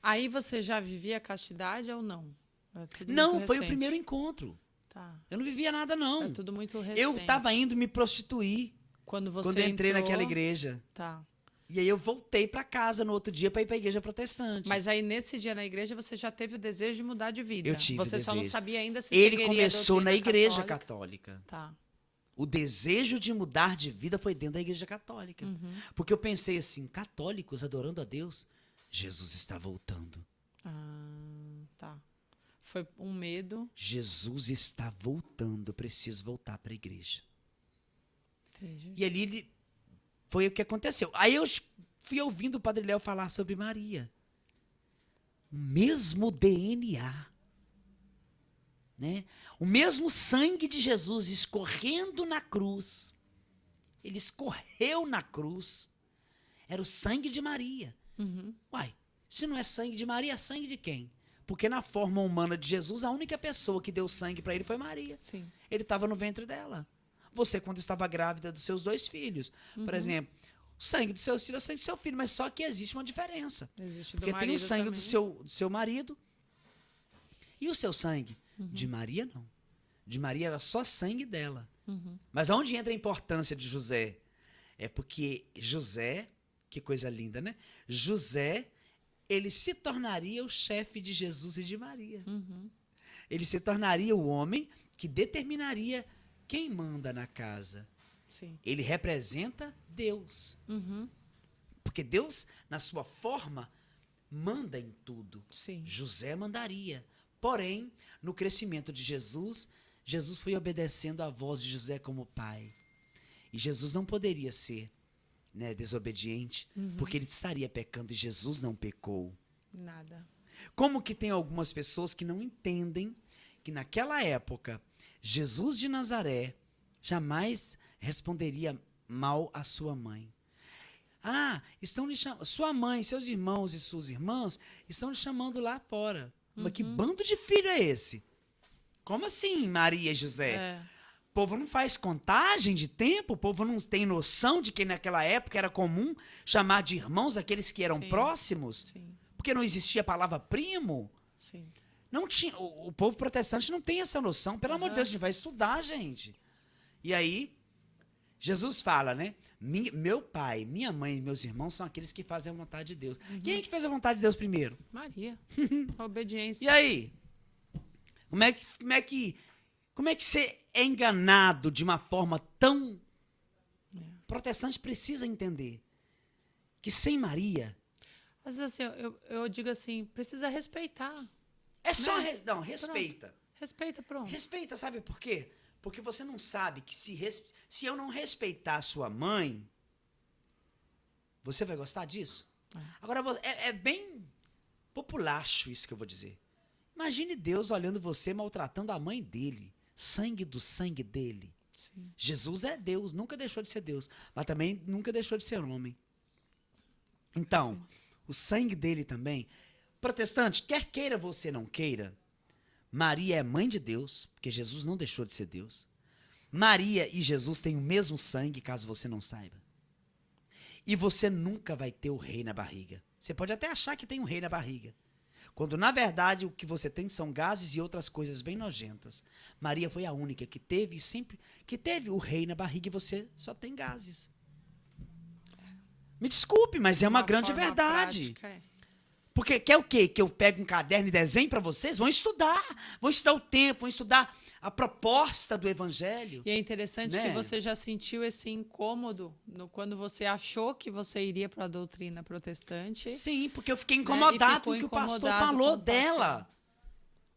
Aí você já vivia a castidade ou não? Era tudo Não, muito foi o recente. primeiro encontro. Tá. Eu não vivia nada, não. É tudo muito recente. Eu estava indo me prostituir Quando você quando eu entrei entrou... naquela igreja. Tá. E aí eu voltei para casa no outro dia para ir para a igreja protestante. Mas aí nesse dia na igreja você já teve o desejo de mudar de vida. Eu tive Você só não desejo. sabia ainda se Ele seguiria a começou na doutrina igreja católica. Tá. O desejo de mudar de vida foi dentro da igreja católica. Porque eu pensei assim, católicos adorando a Deus, Jesus está voltando. Tá. Foi um medo. Jesus está voltando, eu preciso voltar para a igreja. Entendi. E ali foi o que aconteceu. Aí eu fui ouvindo o Padre Léo falar sobre Maria. O mesmo DNA, né? O mesmo sangue de Jesus escorrendo na cruz. Ele escorreu na cruz Era o sangue de Maria. Uai, se não é sangue de Maria, é sangue de quem? Porque na forma humana de Jesus, a única pessoa que deu sangue para ele foi Maria. Sim. Ele estava no ventre dela. Você, quando estava grávida dos seus 2 filhos, por exemplo, o sangue dos seus filhos é o sangue do seu filho, mas só que existe uma diferença. Existe do Porque tem o marido sangue também. do seu marido e o seu sangue. De Maria, não. De Maria era só sangue dela. Mas aonde entra a importância de José? É porque José, que coisa linda, né? José, ele se tornaria o chefe de Jesus e de Maria. Ele se tornaria o homem que determinaria quem manda na casa. Sim. Ele representa Deus. Porque Deus, na sua forma, manda em tudo. Sim. José mandaria. Porém, no crescimento de Jesus, Jesus foi obedecendo à voz de José como pai. E Jesus não poderia ser, né, desobediente, porque ele estaria pecando e Jesus não pecou. Nada. Como que tem algumas pessoas que não entendem que naquela época, Jesus de Nazaré jamais responderia mal à sua mãe. Ah, estão lhe chamando, sua mãe, seus irmãos e suas irmãs estão lhe chamando lá fora. Mas que bando de filho é esse? Como assim, Maria e José? É. O povo não faz contagem de tempo? O povo não tem noção de que naquela época era comum chamar de irmãos aqueles que eram Sim. próximos? Sim. Porque não existia a palavra primo? Sim. Não tinha, o povo protestante não tem essa noção. Pelo amor de Deus, a gente vai estudar, gente. E aí, Jesus fala, né? Meu pai, minha mãe e meus irmãos são aqueles que fazem a vontade de Deus. Quem é que fez a vontade de Deus primeiro? Maria. Obediência. E aí? Como é que você é enganado de uma forma tão... Protestante precisa entender que sem Maria... Às vezes, assim, eu digo assim, precisa respeitar. É só... Né? Não, respeita. Respeita, pronto. Respeita, sabe por quê? Porque você não sabe que se eu não respeitar a sua mãe, você vai gostar disso? Agora, é bem populacho isso que eu vou dizer. Imagine Deus olhando você maltratando a mãe dele. Sangue do sangue dele. Sim. Jesus é Deus, nunca deixou de ser Deus, mas também nunca deixou de ser homem. Então, o sangue dele também. Protestante, quer queira você não queira, Maria é mãe de Deus, porque Jesus não deixou de ser Deus. Maria e Jesus têm o mesmo sangue, caso você não saiba. E você nunca vai ter o rei na barriga. Você pode até achar que tem um rei na barriga, quando na verdade o que você tem são gases e outras coisas bem nojentas. Maria foi a única que teve o rei na barriga e você só tem gases. Me desculpe, mas é uma grande forma verdade. prática, é. Porque quer o quê? Que eu pegue um caderno e desenhe para vocês? Vão estudar o tempo, vão estudar a proposta do evangelho. E é interessante né? que você já sentiu esse incômodo quando você achou que você iria para a doutrina protestante. Sim, porque eu fiquei incomodado com o que o pastor falou dela.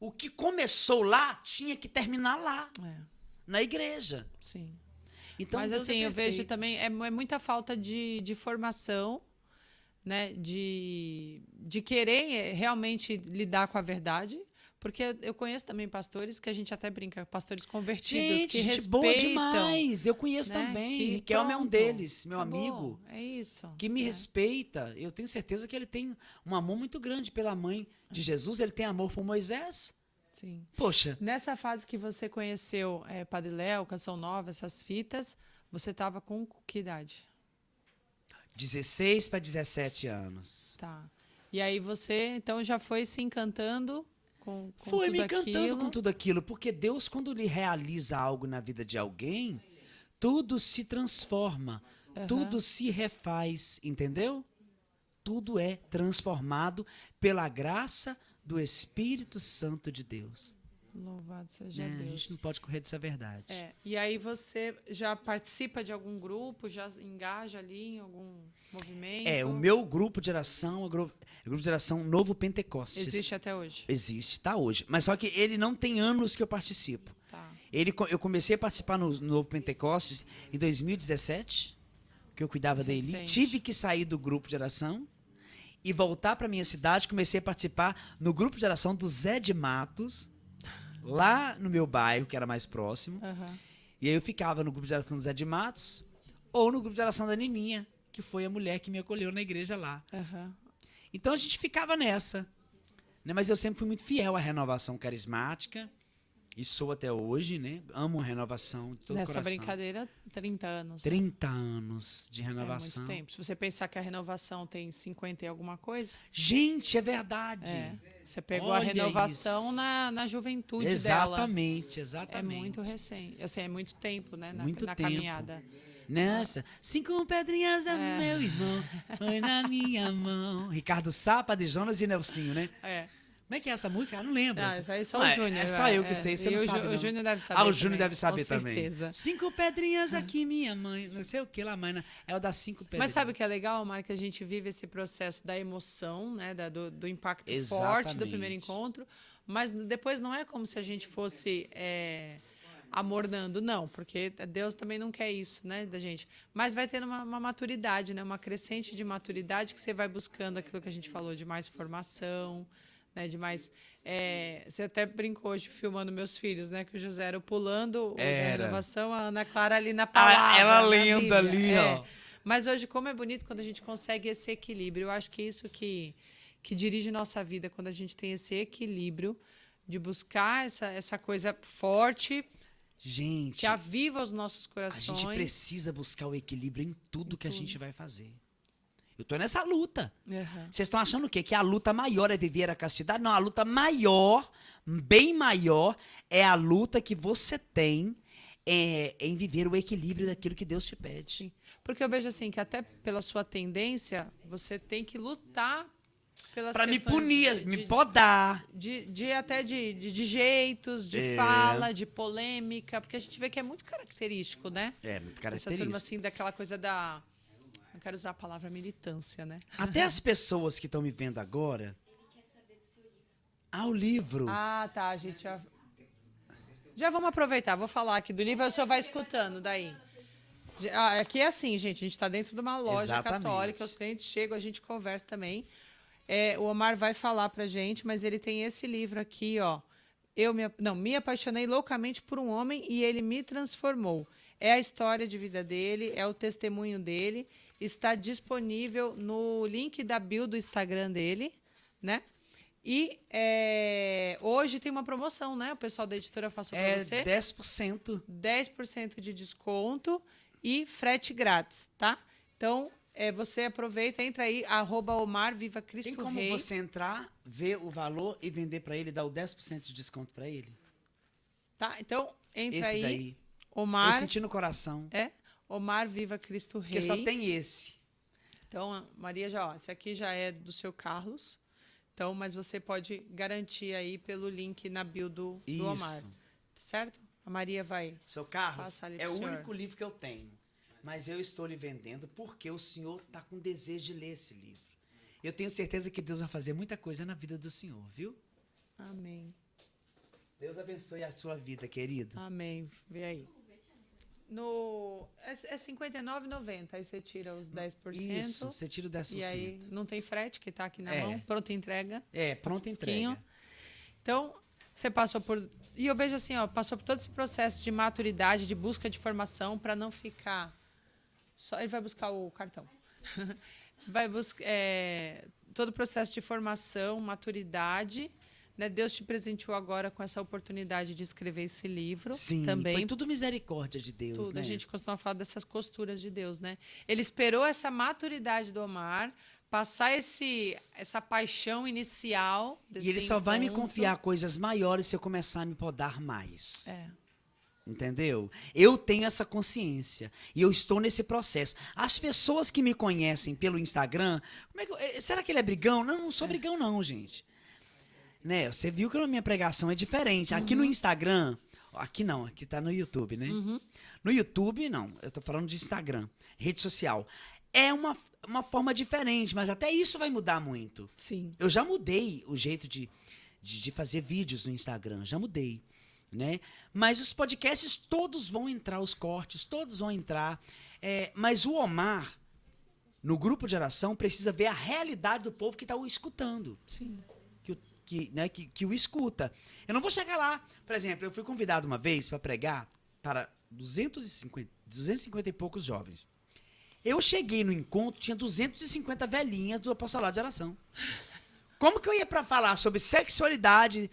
O que começou lá tinha que terminar lá, na igreja. Sim. Então, mas Deus assim, é eu vejo perfeito. também, é muita falta de formação, né? De querer realmente lidar com a verdade. Porque eu conheço também pastores que a gente até brinca, pastores convertidos, que gente respeitam. boa demais. Eu conheço né? também. Que, Riquelme é um pronto, deles, meu acabou. amigo. É isso. Que me respeita. Eu tenho certeza que ele tem um amor muito grande pela mãe de Jesus. Ele tem amor por Moisés. Sim. Poxa. Nessa fase que você conheceu Padre Léo, Canção Nova, essas fitas, você estava com que idade? 16 para 17 anos. Tá. E aí você, então, já foi se encantando com Foi tudo me encantando aquilo. com tudo aquilo, porque Deus, quando ele realiza algo na vida de alguém, tudo se transforma, tudo se refaz, entendeu? Tudo é transformado pela graça do Espírito Santo de Deus. Louvado seja A Deus. gente não pode correr dessa verdade. E aí você já participa de algum grupo, já engaja ali em algum movimento? O meu grupo de oração é o grupo de oração Novo Pentecostes. Existe até hoje? Existe, está hoje. Mas só que ele não tem anos que eu participo. Tá. Eu comecei a participar no Novo Pentecostes em 2017, que eu cuidava da Eli. Tive que sair do grupo de oração e voltar para minha cidade. Comecei a participar no grupo de oração do Zé de Matos, lá no meu bairro, que era mais próximo. E aí eu ficava no grupo de oração do Zé de Matos ou no grupo de oração da Nininha, que foi a mulher que me acolheu na igreja lá. Aham. Então a gente ficava nessa. Né? Mas eu sempre fui muito fiel à renovação carismática. E sou até hoje, né? Amo a renovação de todo o Nessa coração. brincadeira, 30 anos. 30 anos de É renovação. muito tempo. Se você pensar que a renovação tem 50 e alguma coisa, Gente, é verdade. você pegou Olha a renovação isso. na juventude dela. Exatamente, É exatamente. muito recente. Assim, é muito tempo, né? Muito na tempo. caminhada. Nessa, 5 pedrinhas a meu irmão, foi na minha mão. Ricardo Sá, Padre Jonas e Nelsinho, né? É. Como é que é essa música? Eu não lembro. Ah, isso aí só Não, o Júnior. É só eu que sei, você E não o sabe, não. O Júnior deve saber. Ah, o Júnior também, deve saber com também. certeza. 5 pedrinhas aqui, minha mãe. Não sei o que lá, mãe. É o das 5 pedrinhas. Mas sabe o que é legal, Mari? Que a gente vive esse processo da emoção, né? Do impacto forte do Exatamente. primeiro encontro. Mas depois não é como se a gente fosse amornando, não. Porque Deus também não quer isso, né, da gente. Mas vai tendo uma maturidade, né? Uma crescente de maturidade que você vai buscando aquilo que a gente falou de mais formação, né? De mais... você até brincou hoje filmando meus filhos, né? Que o José era pulando da renovação, a Ana Clara ali na palavra. Ela na lendo Bíblia. ali, ó. Mas hoje, como é bonito quando a gente consegue esse equilíbrio. Eu acho que é isso que dirige nossa vida, quando a gente tem esse equilíbrio de buscar essa coisa forte Gente, que aviva os nossos a corações. gente precisa buscar o equilíbrio em tudo que a gente vai fazer. Eu tô nessa luta. Uhum. Vocês estão achando o quê? Que a luta maior é viver a castidade? Não, a luta maior, bem maior, é a luta que você tem em viver o equilíbrio daquilo que Deus te pede. Sim. Porque eu vejo assim, que até pela sua tendência, você tem que lutar pelas Pra me questões punir, me podar. até de jeitos, de fala, de polêmica, porque a gente vê que é muito característico, né? É, muito Essa característico. turma assim, daquela coisa da... Não quero usar a palavra militância, né? Até as pessoas que estão me vendo agora... O livro. Ah, tá, a gente já vamos aproveitar, vou falar aqui do livro, aí o senhor vai escutando daí. Aqui é assim, gente, a gente está dentro de uma loja Exatamente. católica, os clientes chegam, a gente conversa também. O Omar vai falar pra gente, mas ele tem esse livro aqui, ó. Me apaixonei loucamente por um homem e ele me transformou. É a história de vida dele, é o testemunho dele. Está disponível no link da bio do Instagram dele, né? E hoje tem uma promoção, né? O pessoal da editora passou para você. 10%. 10% de desconto e frete grátis, tá? Então, você aproveita, entra aí, @OmarVivaCristoRei. Tem como você entrar, ver o valor e vender para ele, dar o 10% de desconto para ele? Tá? Então, entra Esse aí, daí. Omar. Eu senti no coração. Omar Viva Cristo Rei. Porque só tem esse. Então, Maria, esse aqui já é do seu Carlos. Então, mas você pode garantir aí pelo link na bio do Omar. Certo? A Maria vai. Seu Carlos, passar ali é pro o senhor. único livro que eu tenho. Mas eu estou lhe vendendo porque o senhor está com desejo de ler esse livro. Eu tenho certeza que Deus vai fazer muita coisa na vida do senhor, viu? Amém. Deus abençoe a sua vida, querido. Amém. Vê aí. É R$59,90. Aí você tira os 10%. Isso, você tira o 10%. E aí não tem frete, que está aqui na mão. Pronta entrega. Pronta Fresquinho. entrega. Então, você passou por... E eu vejo assim, passou por todo esse processo de maturidade, de busca de formação, para não ficar... Ele vai buscar o cartão. Vai buscar todo o processo de formação, maturidade... Né? Deus te presenteou agora com essa oportunidade de escrever esse livro. Sim, também. foi tudo misericórdia de Deus, tudo. né? A gente costuma falar dessas costuras de Deus, né? Ele esperou essa maturidade do Omar, passar essa paixão inicial desse E ele só vai me encontro. confiar coisas maiores se eu começar a me podar mais. É. Entendeu? Eu tenho essa consciência e eu estou nesse processo. As pessoas que me conhecem pelo Instagram, será que ele é brigão? Não sou brigão não, gente. Né? Você viu que a minha pregação é diferente. Aqui no Instagram, aqui não, aqui tá no YouTube, né? No YouTube, não, eu tô falando de Instagram, rede social. É uma forma diferente, mas até isso vai mudar muito. Sim. Eu já mudei o jeito de fazer vídeos no Instagram, já mudei, né? Mas os podcasts todos vão entrar, os cortes, todos vão entrar. Mas o Omar, no grupo de oração, precisa ver a realidade do povo que tá o escutando. Sim. Que o escuta. Eu não vou chegar lá. Por exemplo, eu fui convidado uma vez para pregar para 250 e poucos jovens. Eu cheguei no encontro, tinha 250 velhinhas do apostolado de oração. Como que eu ia para falar sobre sexualidade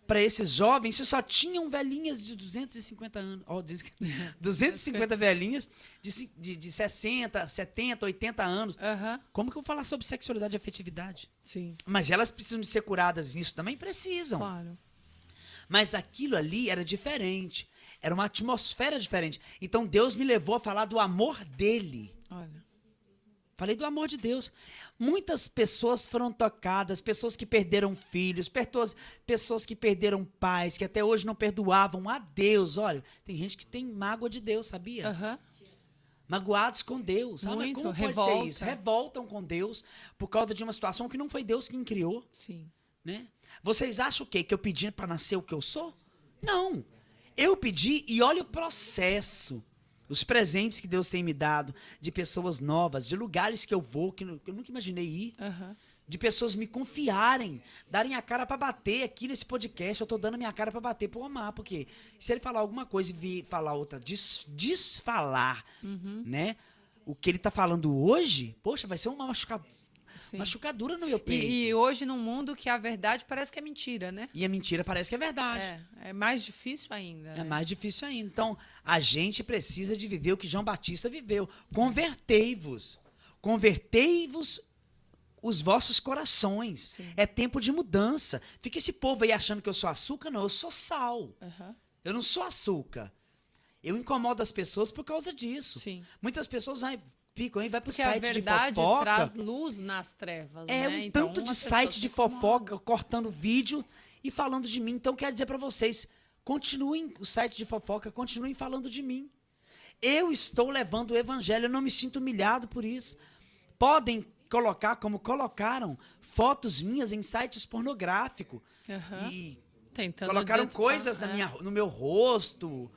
para esses jovens se só tinham velhinhas de 250 anos? 250 velhinhas de 60, 70, 80 anos. Como que eu vou falar sobre sexualidade e afetividade? Sim. Mas elas precisam de ser curadas nisso também? Precisam. Claro. Mas aquilo ali era diferente. Era uma atmosfera diferente. Então Deus me levou a falar do amor dele. Olha. Falei do amor de Deus. Muitas pessoas foram tocadas, pessoas que perderam filhos, pessoas que perderam pais, que até hoje não perdoavam a Deus. Olha, tem gente que tem mágoa de Deus, sabia? Magoados com Deus. Muito. Como pode Revolta. ser isso? Revoltam com Deus por causa de uma situação que não foi Deus quem criou. Sim. Né? Vocês acham o quê? Que eu pedi para nascer o que eu sou? Não. Eu pedi e olha o processo. Os presentes que Deus tem me dado, de pessoas novas, de lugares que eu vou, que eu nunca imaginei ir, de pessoas me confiarem, darem a cara para bater aqui nesse podcast. Eu tô dando a minha cara para bater pro Omar, porque se ele falar alguma coisa e vir falar outra, desfalar, né? O que ele tá falando hoje, poxa, vai ser uma machucadura no meu peito. E hoje, num mundo que a verdade parece que é mentira, né? E a mentira parece que é verdade. É mais difícil ainda. É mais difícil ainda. Então, a gente precisa de viver o que João Batista viveu. Convertei-vos. Convertei-vos os vossos corações. Sim. É tempo de mudança. Fica esse povo aí achando que eu sou açúcar. Não, eu sou sal. Eu não sou açúcar. Eu incomodo as pessoas por causa disso. Sim. Muitas pessoas ficam aí, vai pro Porque site a de verdade fofoca. traz luz nas trevas, É né? um Então, tanto de as site pessoas de ficam fofoca cortando vídeo e falando de mim. Então, quero dizer para vocês, continuem, o site de fofoca, continuem falando de mim. Eu estou levando o evangelho, eu não me sinto humilhado por isso. Podem colocar, como colocaram, fotos minhas em sites pornográficos. E colocaram coisas no meu rosto.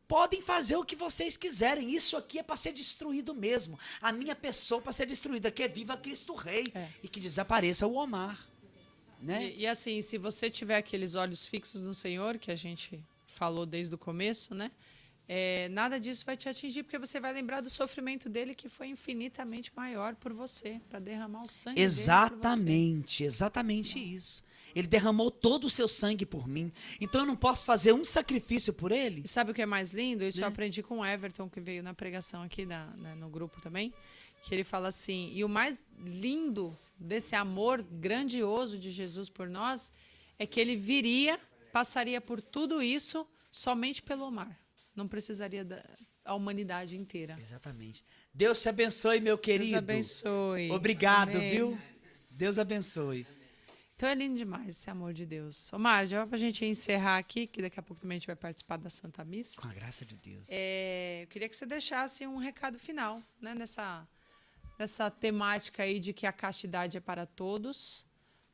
Podem fazer o que vocês quiserem. Isso aqui é para ser destruído mesmo. A minha pessoa para ser destruída, que é viva Cristo Rei. E que desapareça o Omar. Né? E assim, se você tiver aqueles olhos fixos no Senhor, que a gente falou desde o começo, né? Nada disso vai te atingir, porque você vai lembrar do sofrimento dele, que foi infinitamente maior por você, para derramar o sangue dele por você. Exatamente isso. Ele derramou todo o seu sangue por mim. Então eu não posso fazer um sacrifício por ele? E sabe o que é mais lindo? Isso eu aprendi com o Everton, que veio na pregação aqui no grupo também, que ele fala assim, e o mais lindo desse amor grandioso de Jesus por nós é que ele passaria por tudo isso somente pelo Omar. Não precisaria da humanidade inteira. Exatamente. Deus te abençoe, meu querido. Deus abençoe. Obrigado, Amém. viu? Deus abençoe. Então é lindo demais esse amor de Deus. Omar, já para a gente encerrar aqui, que daqui a pouco também a gente vai participar da Santa Missa. Com a graça de Deus. Eu queria que você deixasse um recado final, né, nessa temática aí de que a castidade é para todos,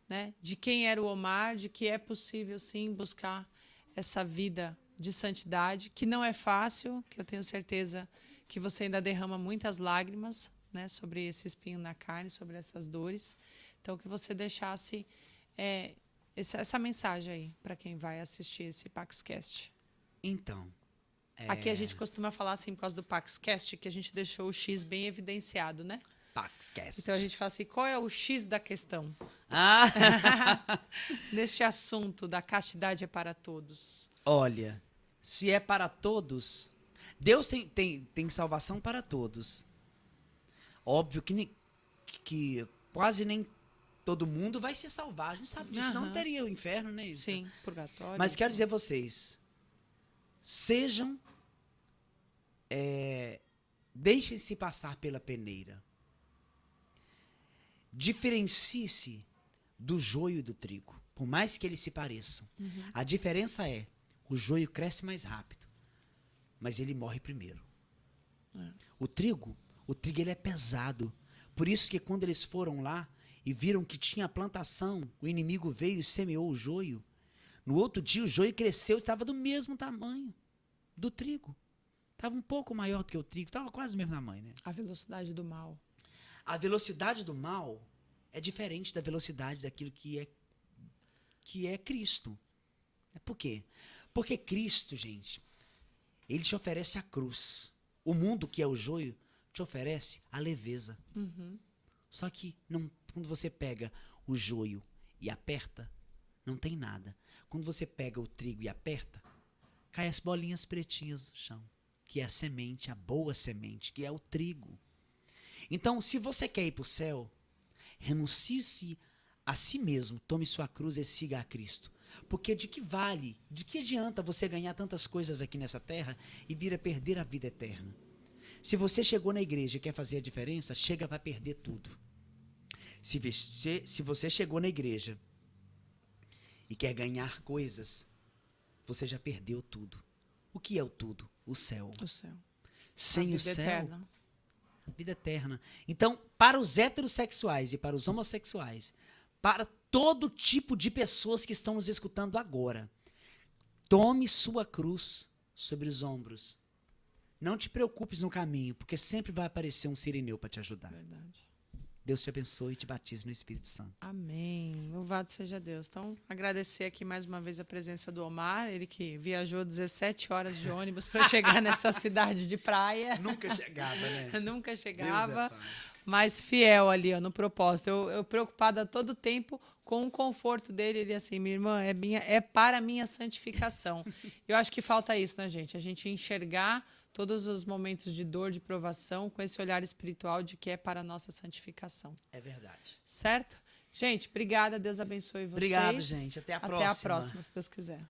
né, de quem era o Omar, de que é possível sim buscar essa vida de santidade, que não é fácil, que eu tenho certeza que você ainda derrama muitas lágrimas, né, sobre esse espinho na carne, sobre essas dores. Então, que você deixasse essa mensagem aí para quem vai assistir esse PaxCast. Então. Aqui a gente costuma falar assim por causa do PaxCast, que a gente deixou o X bem evidenciado, né? PaxCast. Então a gente fala assim, qual é o X da questão? Neste assunto da castidade é para todos. Olha, se é para todos, Deus tem salvação para todos. Óbvio que quase nem todo mundo vai se salvar. A gente sabe disso, não teria o inferno, né? Isso. Sim, purgatório. Mas quero dizer a vocês, sejam, deixem-se passar pela peneira. Diferencie-se do joio e do trigo, por mais que eles se pareçam. A diferença é, o joio cresce mais rápido, mas ele morre primeiro. O trigo ele é pesado. Por isso que quando eles foram lá e viram que tinha plantação, o inimigo veio e semeou o joio. No outro dia o joio cresceu e estava do mesmo tamanho do trigo. Estava um pouco maior do que o trigo, estava quase do mesmo tamanho, né? A velocidade do mal. A velocidade do mal é diferente da velocidade daquilo que é Cristo. Por quê? Porque Cristo, gente, ele te oferece a cruz. O mundo, que é o joio, te oferece a leveza. Só que quando você pega o joio e aperta, não tem nada. Quando você pega o trigo e aperta, cai as bolinhas pretinhas no chão, que é a semente, a boa semente, que é o trigo. Então, se você quer ir para o céu, renuncie-se a si mesmo, tome sua cruz e siga a Cristo. Porque de que adianta você ganhar tantas coisas aqui nessa terra e vir a perder a vida eterna? Se você chegou na igreja e quer fazer a diferença, chega, vai perder tudo. Se você chegou na igreja e quer ganhar coisas, você já perdeu tudo. O que é o tudo? O céu. O céu. Sem o céu, eterna. vida eterna. Então, para os heterossexuais e para os homossexuais, para todo tipo de pessoas que estão nos escutando agora, tome sua cruz sobre os ombros. Não te preocupes no caminho, porque sempre vai aparecer um sirineu para te ajudar. Verdade. Deus te abençoe e te batize no Espírito Santo. Amém. Louvado seja Deus. Então, agradecer aqui mais uma vez a presença do Omar, ele que viajou 17 horas de ônibus para chegar nessa cidade de praia. Nunca chegava, né? Nunca chegava, Deus é pai. mas fiel ali, ó, no propósito. Eu preocupada todo tempo com o conforto dele. Ele assim, minha irmã, é para a minha santificação. Eu acho que falta isso, né, gente? A gente enxergar todos os momentos de dor, de provação, com esse olhar espiritual de que é para a nossa santificação. É verdade. Certo? Gente, obrigada. Deus abençoe vocês. Obrigado, gente. Até a próxima. Até a próxima, se Deus quiser.